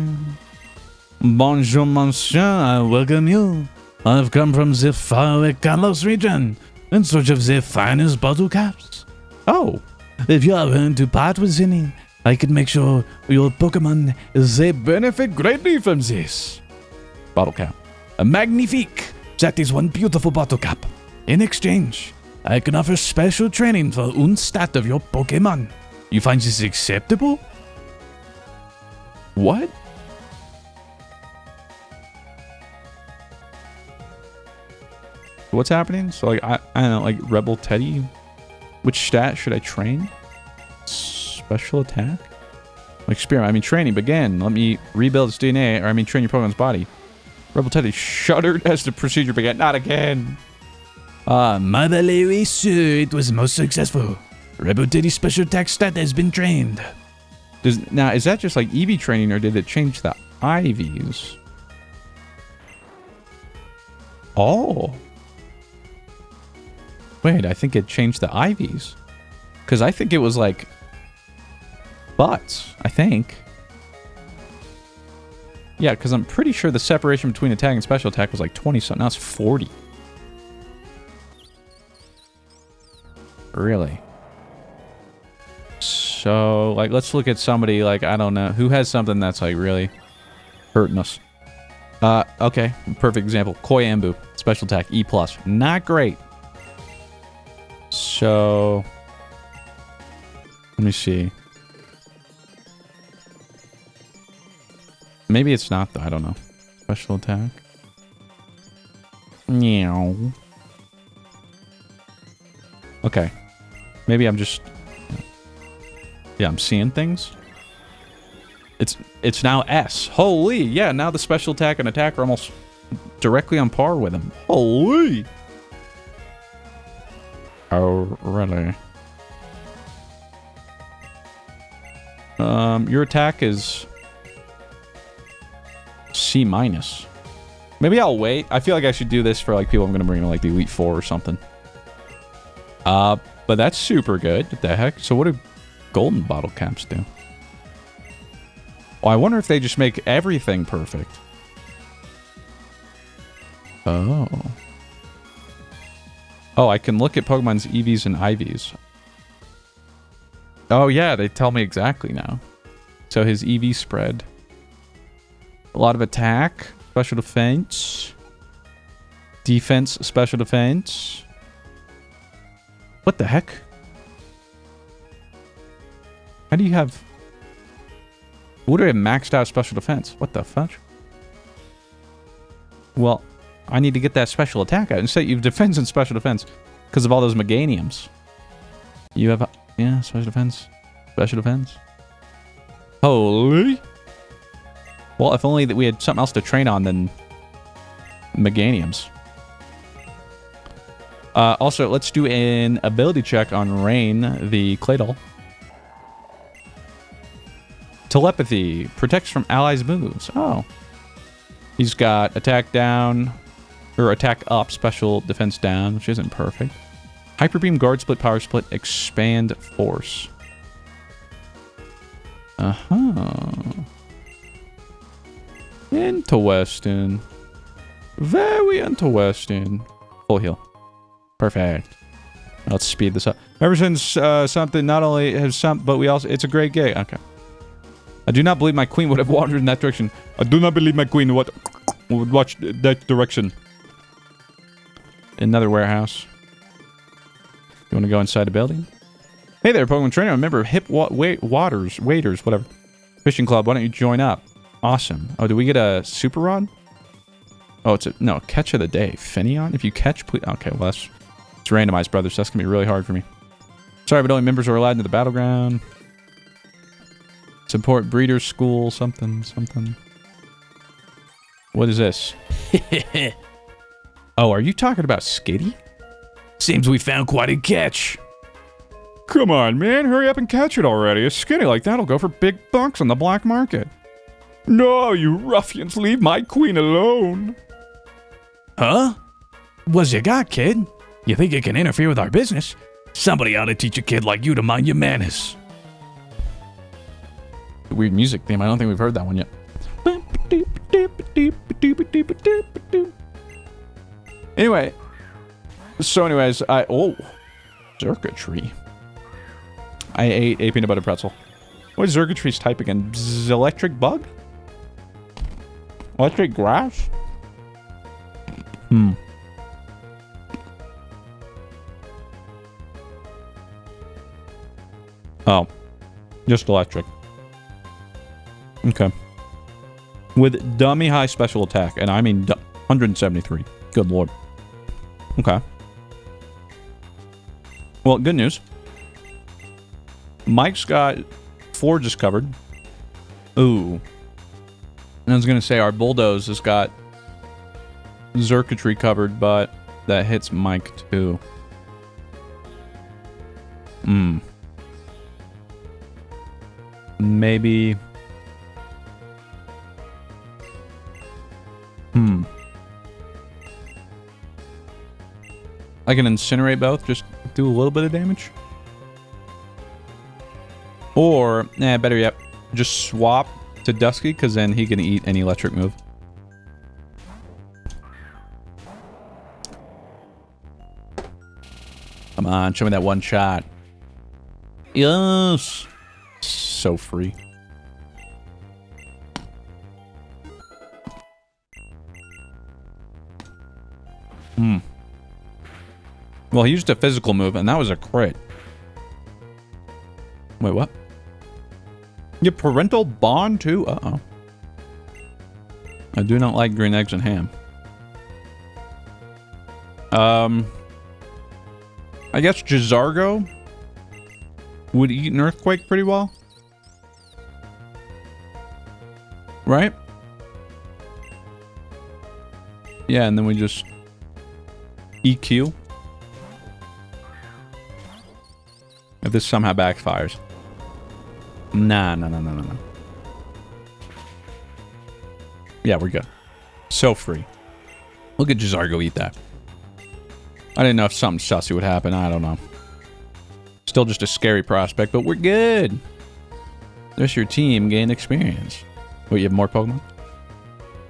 Bonjour, monsieur. I welcome you. I've come from the faraway Kalos region in search of the finest bottle caps. Oh. If you are willing to part with any, I can make sure your Pokemon they benefit greatly from this. Bottle cap. A magnifique. That is one beautiful bottle cap. In exchange, I can offer special training for one stat of your Pokemon. You find this acceptable? What? What's happening? So, like, I don't know, like, Rebel Teddy? Which stat should I train? Special attack? Like, experiment. I mean, training began. Let me rebuild its DNA, or train your Pokemon's body. Rebel Teddy shuddered as the procedure began. Not again. My belief, sir, it was most successful. Rebel Teddy's special attack stat has been trained. Now, is that just like EV training, or did it change the IVs? Oh. Wait, I think it changed the IVs. Because I think it was like butts, I think. Yeah, because I'm pretty sure the separation between attack and special attack was like 20 something. Now it's 40. Really? So, like, let's look at somebody, like, I don't know, who has something that's, like, really hurting us. Okay, perfect example. Koyambu, special attack, E+. Not great. So, let me see. Maybe it's not, though, I don't know. Special attack. Meow. Okay. Maybe I'm just... Yeah, I'm seeing things. It's now S. Holy, yeah, now the special attack and attack are almost directly on par with him. Holy! Oh, really? Your attack is C-. Maybe I'll wait. I feel like I should do this for, like, people I'm going to bring to, like, the Elite Four or something. But that's super good. What the heck? So what do golden bottle caps do? Well, I wonder if they just make everything perfect. Oh. Oh, I can look at Pokemon's EVs and IVs. Oh, yeah, they tell me exactly now. So his EV spread. A lot of attack, special defense. Defense, special defense. What the heck? How do you have... What do I have maxed out special defense? What the fudge? Well, I need to get that special attack out. Instead, you have defense and special defense because of all those Meganiums. You have... Yeah, special defense. Special defense. Holy... Well, if only that we had something else to train on than Meganiums. Also, let's do an ability check on Rain, the Claydol. Telepathy. Protects from allies' moves. Oh. He's got attack down, or attack up, special defense down, which isn't perfect. Hyper Beam, Guard Split, Power Split, Expand Force. Uh-huh. Interesting. Very interesting. Full heal. Perfect. Let's speed this up. Ever since something not only has some, but we also... It's a great game. Okay. I do not believe my queen would have wandered in that direction. I do not believe my queen would watch that direction. Another warehouse. You want to go inside the building? Hey there, Pokemon Trainer. I'm a member of Hip Waiters, whatever. Fishing Club. Why don't you join up? Awesome. Oh, do we get a Super Rod? Oh, it's a... No, catch of the day. Finneon? If you catch, please... Okay, well, that's... It's randomized, brothers. That's going to be really hard for me. Sorry, but only members are allowed into the battleground. Support breeder school, something. What is this? Oh, are you talking about Skitty? Seems we found quite a catch. Come on, man. Hurry up and catch it already. A Skitty like that'll go for big bucks on the black market. No, you ruffians, leave my queen alone. Huh? What's you got, kid? You think you can interfere with our business? Somebody ought to teach a kid like you to mind your manners. Weird music theme. I don't think we've heard that one yet. Anyway. So anyways, Xurkitree. I ate a peanut butter pretzel. What is Xurkitree's type again? Electric bug? Electric grass? Oh. Just electric. Okay. With dummy high special attack, and I mean 173. Good lord. Okay. Well, good news. Mike's got Forges covered. Ooh. I was going to say our Bulldoze has got Xurkitree covered, but that hits Mike too. Maybe... I can incinerate both, just do a little bit of damage. Or, better yet, just swap to Dusky, because then he can eat any electric move. Come on, show me that one shot. Yes! So free. Well, he used a physical move, and that was a crit. Wait, what? Your parental bond, too? Uh-oh. I do not like green eggs and ham. I guess Jizargo would eat an earthquake pretty well. Right? Yeah, and then we just EQ. If this somehow backfires. Nah. Yeah, we're good. So free. Look at Jizargo eat that. I didn't know if something sussy would happen. I don't know. Still just a scary prospect, but we're good. There's your team gain experience. Wait, you have more Pokemon?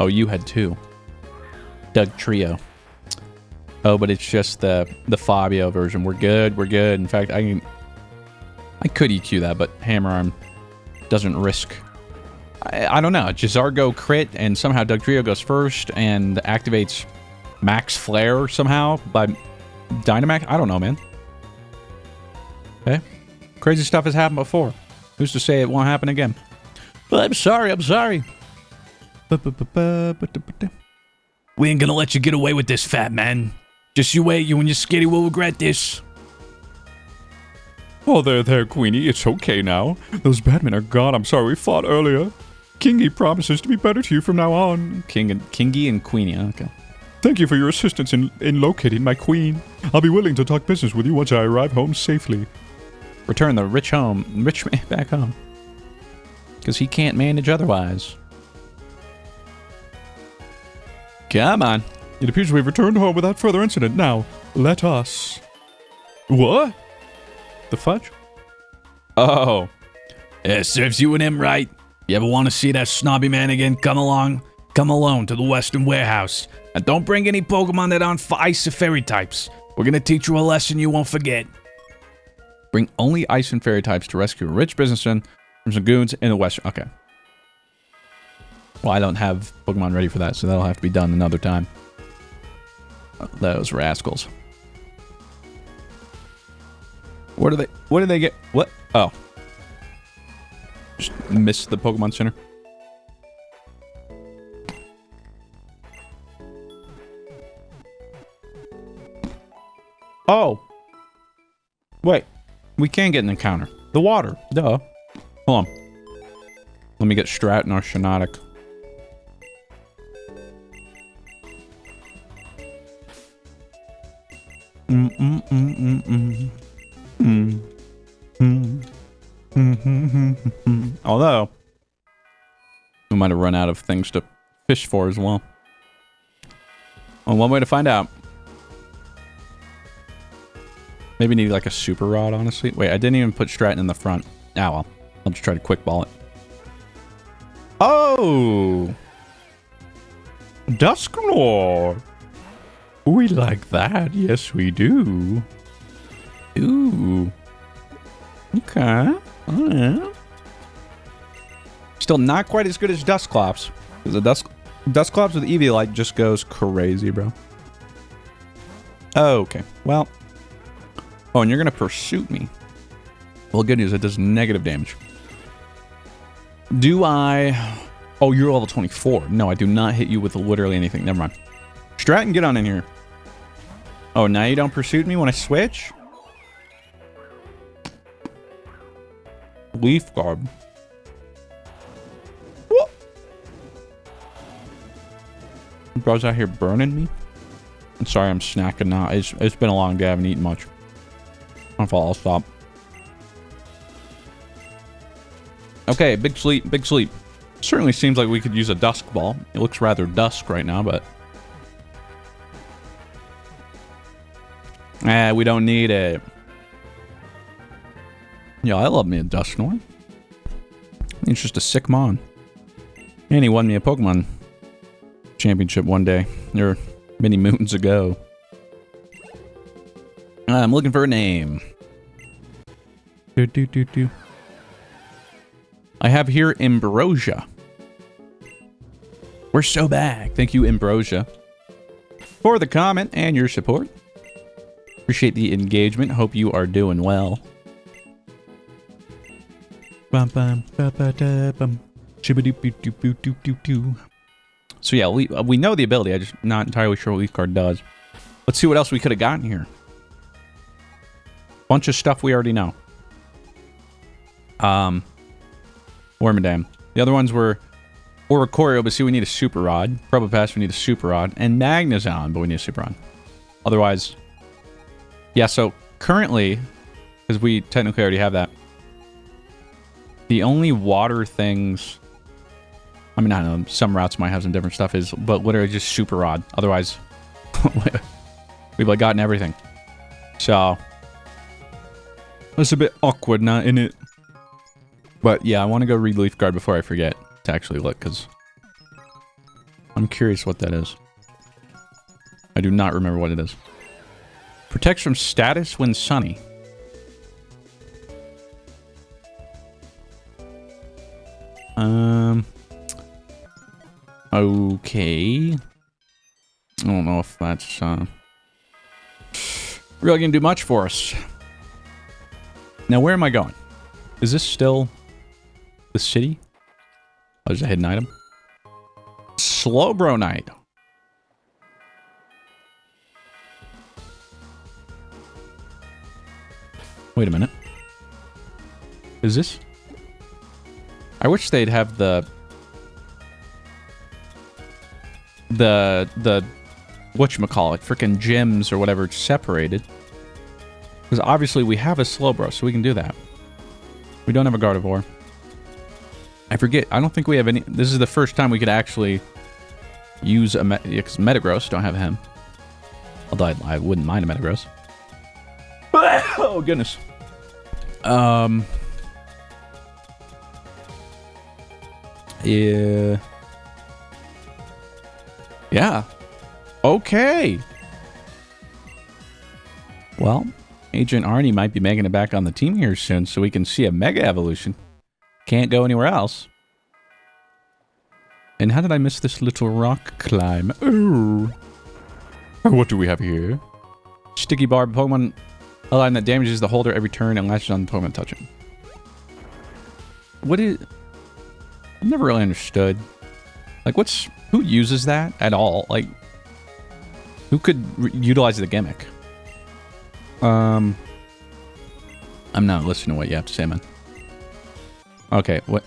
Oh, you had 2. Doug Trio. Oh, but it's just the Fabio version. We're good. In fact, I could EQ that, but Hammer Arm doesn't risk. I don't know. Jizargo crit, and somehow Doug Trio goes first and activates Max Flare somehow by Dynamax. I don't know, man. Okay. Crazy stuff has happened before. Who's to say it won't happen again? Well, I'm sorry. We ain't gonna let you get away with this, fat man. Just you wait, you and your Skitty will regret this. Oh, there, Queenie. It's okay now. Those bad men are gone. I'm sorry we fought earlier. Kingy promises to be better to you from now on. Kingy and Queenie. Okay. Thank you for your assistance in locating my queen. I'll be willing to talk business with you once I arrive home safely. Return the rich man back home. Because he can't manage otherwise. Come on. It appears we've returned home without further incident. Now, let us... What? The fudge? Oh. Yeah, serves you and him right. You ever want to see that snobby man again? Come along to the Western Warehouse. And don't bring any Pokemon that aren't Ice or Fairy types. We're gonna teach you a lesson you won't forget. Bring only Ice and Fairy types to rescue a rich businessman from some goons in the Western... Okay. Well, I don't have Pokemon ready for that, so that'll have to be done another time. Those rascals. What did they get? What? Oh. Just missed the Pokemon Center. Oh. Wait. We can get an encounter. The water. Duh. Hold on. Let me get Strat and Oceanic. Although, we might have run out of things to fish for as well. Well, one way to find out. Maybe need like a super rod, honestly. Wait, I didn't even put Stratton in the front. Ah, well. I'll just try to quick ball it. Oh! Dusknoir! We like that. Yes, we do. Ooh. Okay. Oh, yeah. Still not quite as good as Dusclops. Because the Dusclops with Eviolite just goes crazy, bro. Okay. Well. Oh, and you're going to pursuit me. Well, good news. It does negative damage. Do I... Oh, you're level 24. No, I do not hit you with literally anything. Never mind. Stratton, get on in here. Oh, now you don't pursue me when I switch? Leaf Guard. Whoa. Bro's out here burning me. I'm sorry, I'm snacking now. It's been a long day. I haven't eaten much. I'll stop. Okay, big sleep, big sleep. Certainly seems like we could use a dusk ball. It looks rather dusk right now, but... we don't need it. Yeah, I love me a Dusknoir. He's just a sick mon. And he won me a Pokemon championship one day. Or many moons ago. I'm looking for a name. I have here Ambrosia. We're so back. Thank you, Ambrosia, for the comment and your support. Appreciate the engagement. Hope you are doing well. So yeah, we know the ability. I'm just not entirely sure what Leaf Guard does. Let's see what else we could have gotten here. Bunch of stuff we already know. Wormadam. The other ones were Oricorio, but see, we need a Super Rod. Probopass, we need a Super Rod. And Magnezone, but we need a Super Rod. Otherwise... Yeah, so currently, because we technically already have that, the only water things... I mean, I don't know, some routes might have some different stuff, but literally just Super Rod. Otherwise, we've like gotten everything. So... That's a bit awkward, not in it. But yeah, I want to go read Leaf Guard before I forget to actually look, because I'm curious what that is. I do not remember what it is. Protects from status when sunny. Okay. I don't know if that's really gonna do much for us. Now, where am I going? Is this still the city? Oh, there's a hidden item. Slowbro Knight. Wait a minute. Is this? I wish they'd have the whatchamacallit, frickin' gyms or whatever separated. Because obviously we have a Slowbro, so we can do that. We don't have a Gardevoir. I forget. I don't think we have any... This is the first time we could actually use a... Because Metagross, don't have him. Although I wouldn't mind a Metagross. Oh, goodness. Yeah. Yeah. Okay. Well... Agent Arnie might be making it back on the team here soon, so we can see a Mega Evolution. Can't go anywhere else. And how did I miss this little rock climb? Oh. What do we have here? Sticky Barb, Pokemon a line that damages the holder every turn and latches on the Pokemon touching. What is... I've never really understood. Like, who uses that at all? Like, who could utilize the gimmick? I'm not listening to what you have to say, man. Okay, what?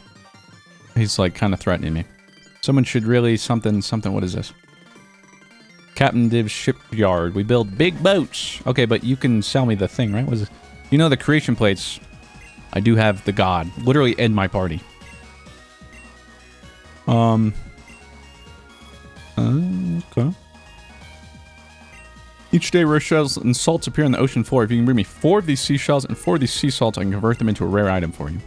He's like kind of threatening me. Someone should really something. What is this? Captain Div's shipyard. We build big boats. Okay, but you can sell me the thing, right? What is it? You know the creation plates. I do have the god. Literally end my party. Okay. Each day, rare shells and salts appear on the ocean floor. If you can bring me 4 of these seashells and 4 of these sea salts, I can convert them into a rare item for you.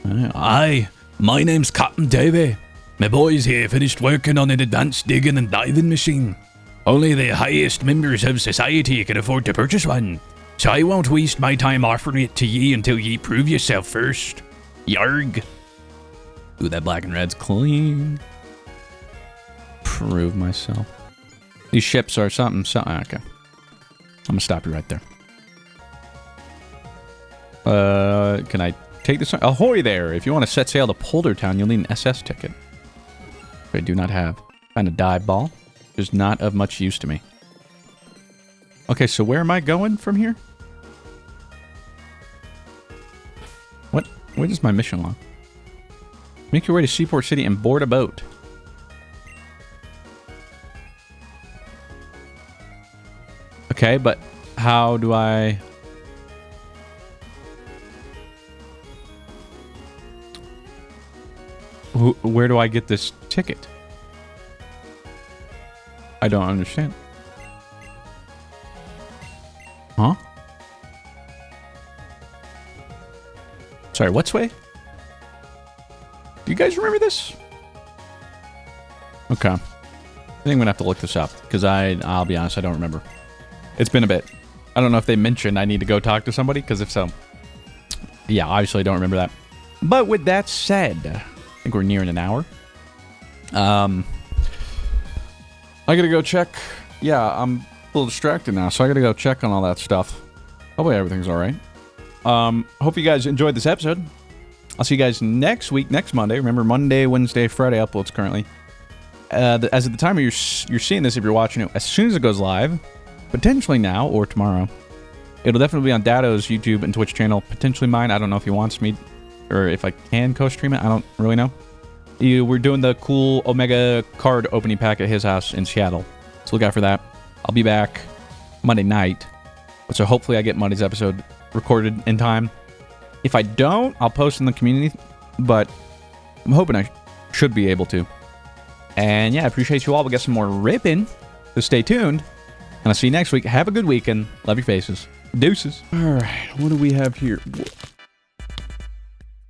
Aye, my name's Captain Davy. My boys here finished working on an advanced digging and diving machine. Only the highest members of society can afford to purchase one, so I won't waste my time offering it to ye until ye prove yourself first. Yarg. Ooh, that black and red's clean. Prove myself. These ships are something. Okay. I'm gonna stop you right there. Can I take this? Ahoy there! If you want to set sail to Poldertown, you'll need an SS ticket. Which I do not have. Find a dive ball. Is not of much use to me. Okay, so where am I going from here? What is my mission log? Make your way to Seaport City and board a boat. Okay, but how do I... Where do I get this ticket? I don't understand. Huh? Sorry, what's way? Do you guys remember this? Okay. I think I'm gonna have to look this up, because I'll be honest, I don't remember. It's been a bit. I don't know if they mentioned I need to go talk to somebody, because if so, yeah, obviously I don't remember that. But with that said, I think we're nearing an hour. I gotta go check. Yeah, I'm a little distracted now, so I gotta go check on all that stuff. Hopefully everything's alright. Hope you guys enjoyed this episode. I'll see you guys next week, next Monday. Remember, Monday, Wednesday, Friday uploads currently. As of the time you're seeing this, if you're watching it, as soon as it goes live, potentially now or tomorrow, it'll definitely be on Dado's YouTube and Twitch channel, potentially mine. I don't know if he wants me, or if I can co-stream it. I don't really know. We're doing the cool Omega card opening pack at his house in Seattle, so look out for that. I'll be back Monday night, so hopefully I get Monday's episode recorded in time. If I don't, I'll post in the community, but I'm hoping I should be able to. And yeah, I appreciate you all. We'll get some more ripping, so stay tuned. And I'll see you next week. Have a good weekend. Love your faces. Deuces. All right, what do we have here?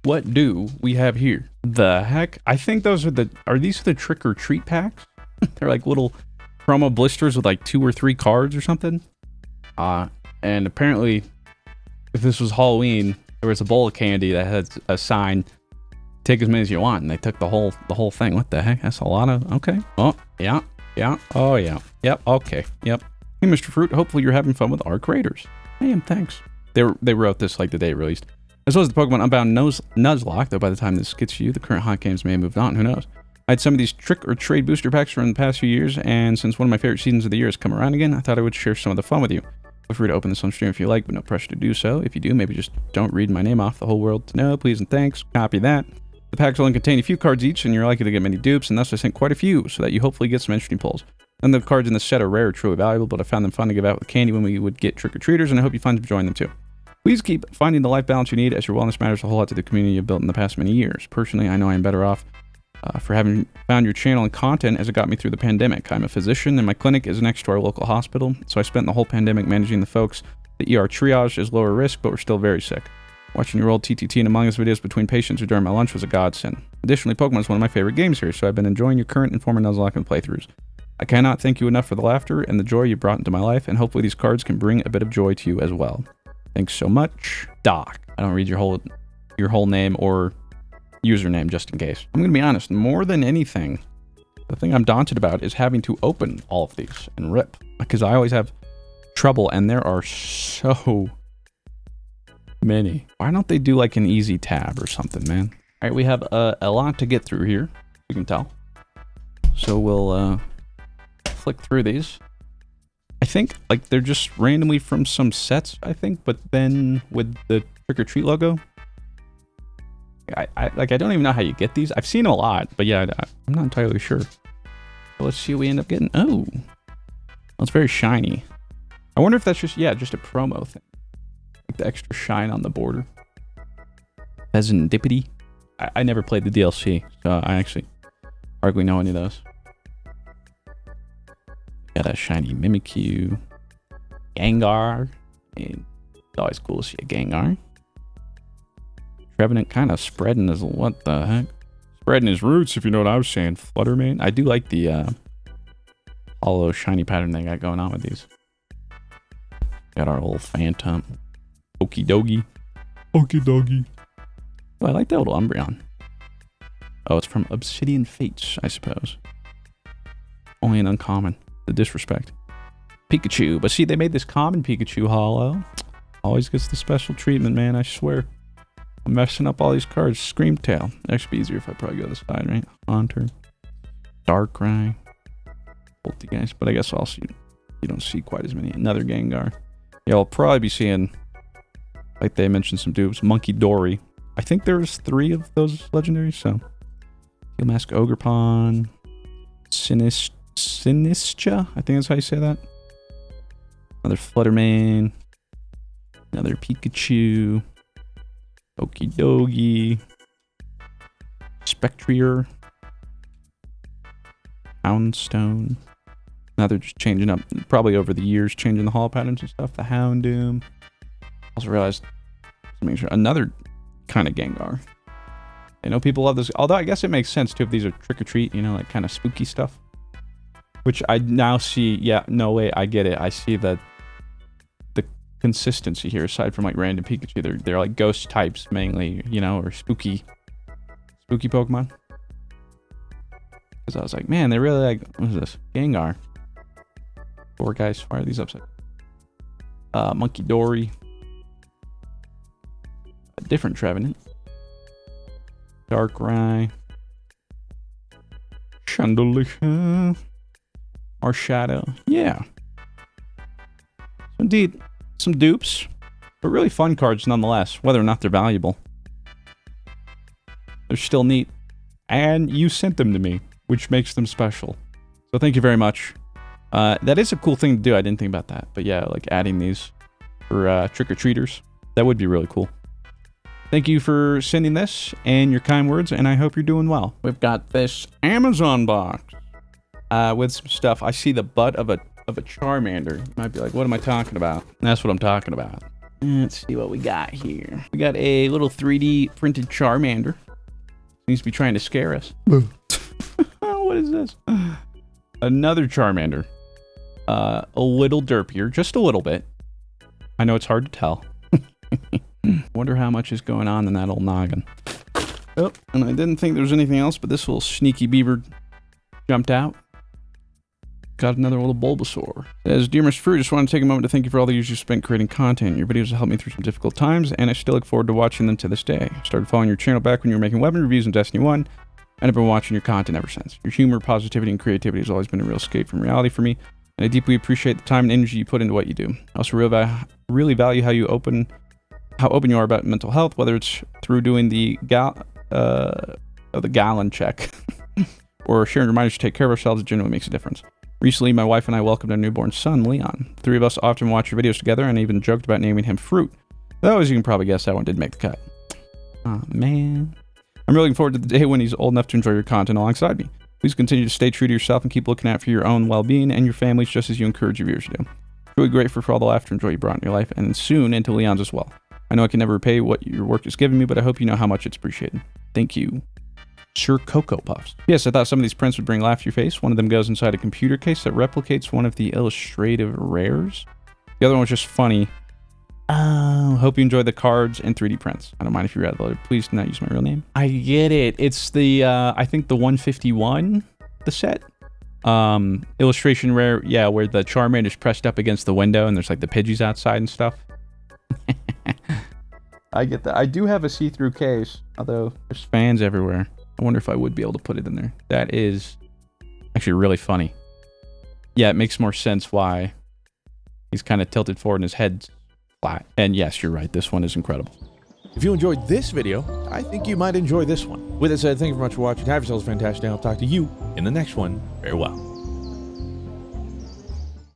What do we have here? The heck? I think those are are these the trick or treat packs? They're like little promo blisters with like 2 or 3 cards or something. And apparently, if this was Halloween, there was a bowl of candy that had a sign, take as many as you want, and they took the whole thing. What the heck? That's a lot of... Okay. Oh, yeah. Yeah. Oh, yeah. Yep. Okay. Yep. Hey, Mr. Fruit, hopefully you're having fun with our creators. Hey, and thanks. They wrote this like the day it released. As well as the Pokemon Unbound Nuzlocke, though by the time this gets to you, the current hot games may have moved on. Who knows? I had some of these trick or trade booster packs from the past few years, and since one of my favorite seasons of the year has come around again, I thought I would share some of the fun with you. Feel free to open this on stream if you like, but no pressure to do so. If you do, maybe just don't read my name off the whole world to know. Please and thanks. Copy that. The packs only contain a few cards each, and you're likely to get many dupes, and thus I sent quite a few, so that you hopefully get some interesting pulls. None of the cards in this set are rare or truly valuable, but I found them fun to give out with candy when we would get trick-or-treaters, and I hope you find enjoying them too. Please keep finding the life balance you need, as your wellness matters a whole lot to the community you've built in the past many years. Personally, I know I am better off for having found your channel and content as it got me through the pandemic. I'm a physician, and my clinic is next to our local hospital, so I spent the whole pandemic managing the folks. The ER triage is lower risk, but we're still very sick. Watching your old TTT and Among Us videos between patients or during my lunch was a godsend. Additionally, Pokemon is one of my favorite games here, so I've been enjoying your current and former Nuzlocke and playthroughs. I cannot thank you enough for the laughter and the joy you brought into my life, and hopefully these cards can bring a bit of joy to you as well. Thanks so much, Doc. I don't read your whole name or username just in case. I'm gonna be honest, more than anything, the thing I'm daunted about is having to open all of these and rip, because I always have trouble, and there are so many. Why don't they do like an easy tab or something, man? All right, we have a lot to get through here, you can tell. So we'll flick through these. I think like they're just randomly from some sets, I think, but then with the trick or treat logo. I don't even know how you get these. I've seen them a lot, but yeah, I'm not entirely sure. So let's see what we end up getting. Oh, well, it's very shiny. I wonder if that's just a promo thing. Like the extra shine on the border. Pheasantipity. I never played the DLC, so I actually hardly know any of those. Got a shiny Mimikyu. Gengar. It's always cool to see a Gengar. Trevenant kind of spreading his... What the heck? Spreading his roots, if you know what I was saying. Fluttermane. I do like the hollow shiny pattern they got going on with these. Got our little Phantom. Okidogi. Okidogi. Oh, I like that little Umbreon. Oh, it's from Obsidian Fates, I suppose. Only an uncommon. The disrespect. Pikachu. But see, they made this common Pikachu hollow. Always gets the special treatment, man, I swear. I'm messing up all these cards. Screamtail. That should be easier if I probably go this side, right? Haunter. Darkrai. Both the guys. But I guess also you don't see quite as many. Another Gengar. Yeah, I'll probably be seeing, like they mentioned some dupes, Monkey Dory. I think there's 3 of those legendaries, so. Steel Mask Ogrepon. Sinistra? I think that's how you say that. Another Fluttermane. Another Pikachu. Okidogi. Spectrier. Houndstone. Now they're just changing up, probably over the years, changing the hall patterns and stuff. The Houndoom. Also realized, to make sure, another kind of Gengar. I know people love this, although I guess it makes sense too if these are trick or treat, you know, like kind of spooky stuff. Which I now see, yeah, no way, I get it. I see the consistency here, aside from like random Pikachu. They're like ghost types mainly, you know, or spooky Pokemon. Because I was like, man, they really like, what is this? Gengar. 4 guys, why are these upside? Monkey Dory. A different Trevenant. Darkrai. Chandelier. Marshadow. Yeah. So indeed, some dupes, but really fun cards nonetheless, whether or not they're valuable. They're still neat. And you sent them to me, which makes them special. So thank you very much. That is a cool thing to do. I didn't think about that. But yeah, like adding these for trick-or-treaters. That would be really cool. Thank you for sending this and your kind words, and I hope you're doing well. We've got this Amazon box with some stuff. I see the butt of a Charmander. You might be like, what am I talking about? That's what I'm talking about. Let's see what we got here. We got a little 3D printed Charmander. Seems to be trying to scare us. What is this? Another Charmander. A little derpier, just a little bit. I know it's hard to tell. Wonder how much is going on in that old noggin. Oh, and I didn't think there was anything else, but this little sneaky beaver jumped out. Got another little Bulbasaur. It says, Dear Mr. Fruit, just want to take a moment to thank you for all the years you spent creating content. Your videos have helped me through some difficult times, and I still look forward to watching them to this day. I started following your channel back when you were making weapon reviews in Destiny 1, and I've been watching your content ever since. Your humor, positivity, and creativity has always been a real escape from reality for me, and I deeply appreciate the time and energy you put into what you do. I also really value how open you are about mental health, whether it's through doing the gallon check or sharing reminders to take care of ourselves. It genuinely makes a difference. Recently, my wife and I welcomed our newborn son, Leon. The 3 of us often watch your videos together and even joked about naming him Fruit. Though, as you can probably guess, that one didn't make the cut. Aw, man. I'm really looking forward to the day when he's old enough to enjoy your content alongside me. Please continue to stay true to yourself and keep looking out for your own well-being and your families just as you encourage your viewers to do. Really grateful for all the laughter and joy you brought in your life, and soon into Leon's as well. I know I can never repay what your work has given me, but I hope you know how much it's appreciated. Thank you. Sir Cocoa Puffs. Yes, I thought some of these prints would bring laugh to your face. One of them goes inside a computer case that replicates one of the illustrative rares. The other one was just funny. Hope you enjoy the cards and 3D prints. I don't mind if you read it. Please do not use my real name. I get it. It's the, I think the 151, the set. Illustration rare, yeah, where the Charmander is pressed up against the window and there's like the Pidgeys outside and stuff. I get that. I do have a see-through case, although there's fans everywhere. I wonder if I would be able to put it in there. That is actually really funny. Yeah, it makes more sense why he's kind of tilted forward and his head's flat. And yes, you're right. This one is incredible. If you enjoyed this video, I think you might enjoy this one. With that said, thank you very much for watching. Have yourselves a fantastic day. I'll talk to you in the next one. Farewell.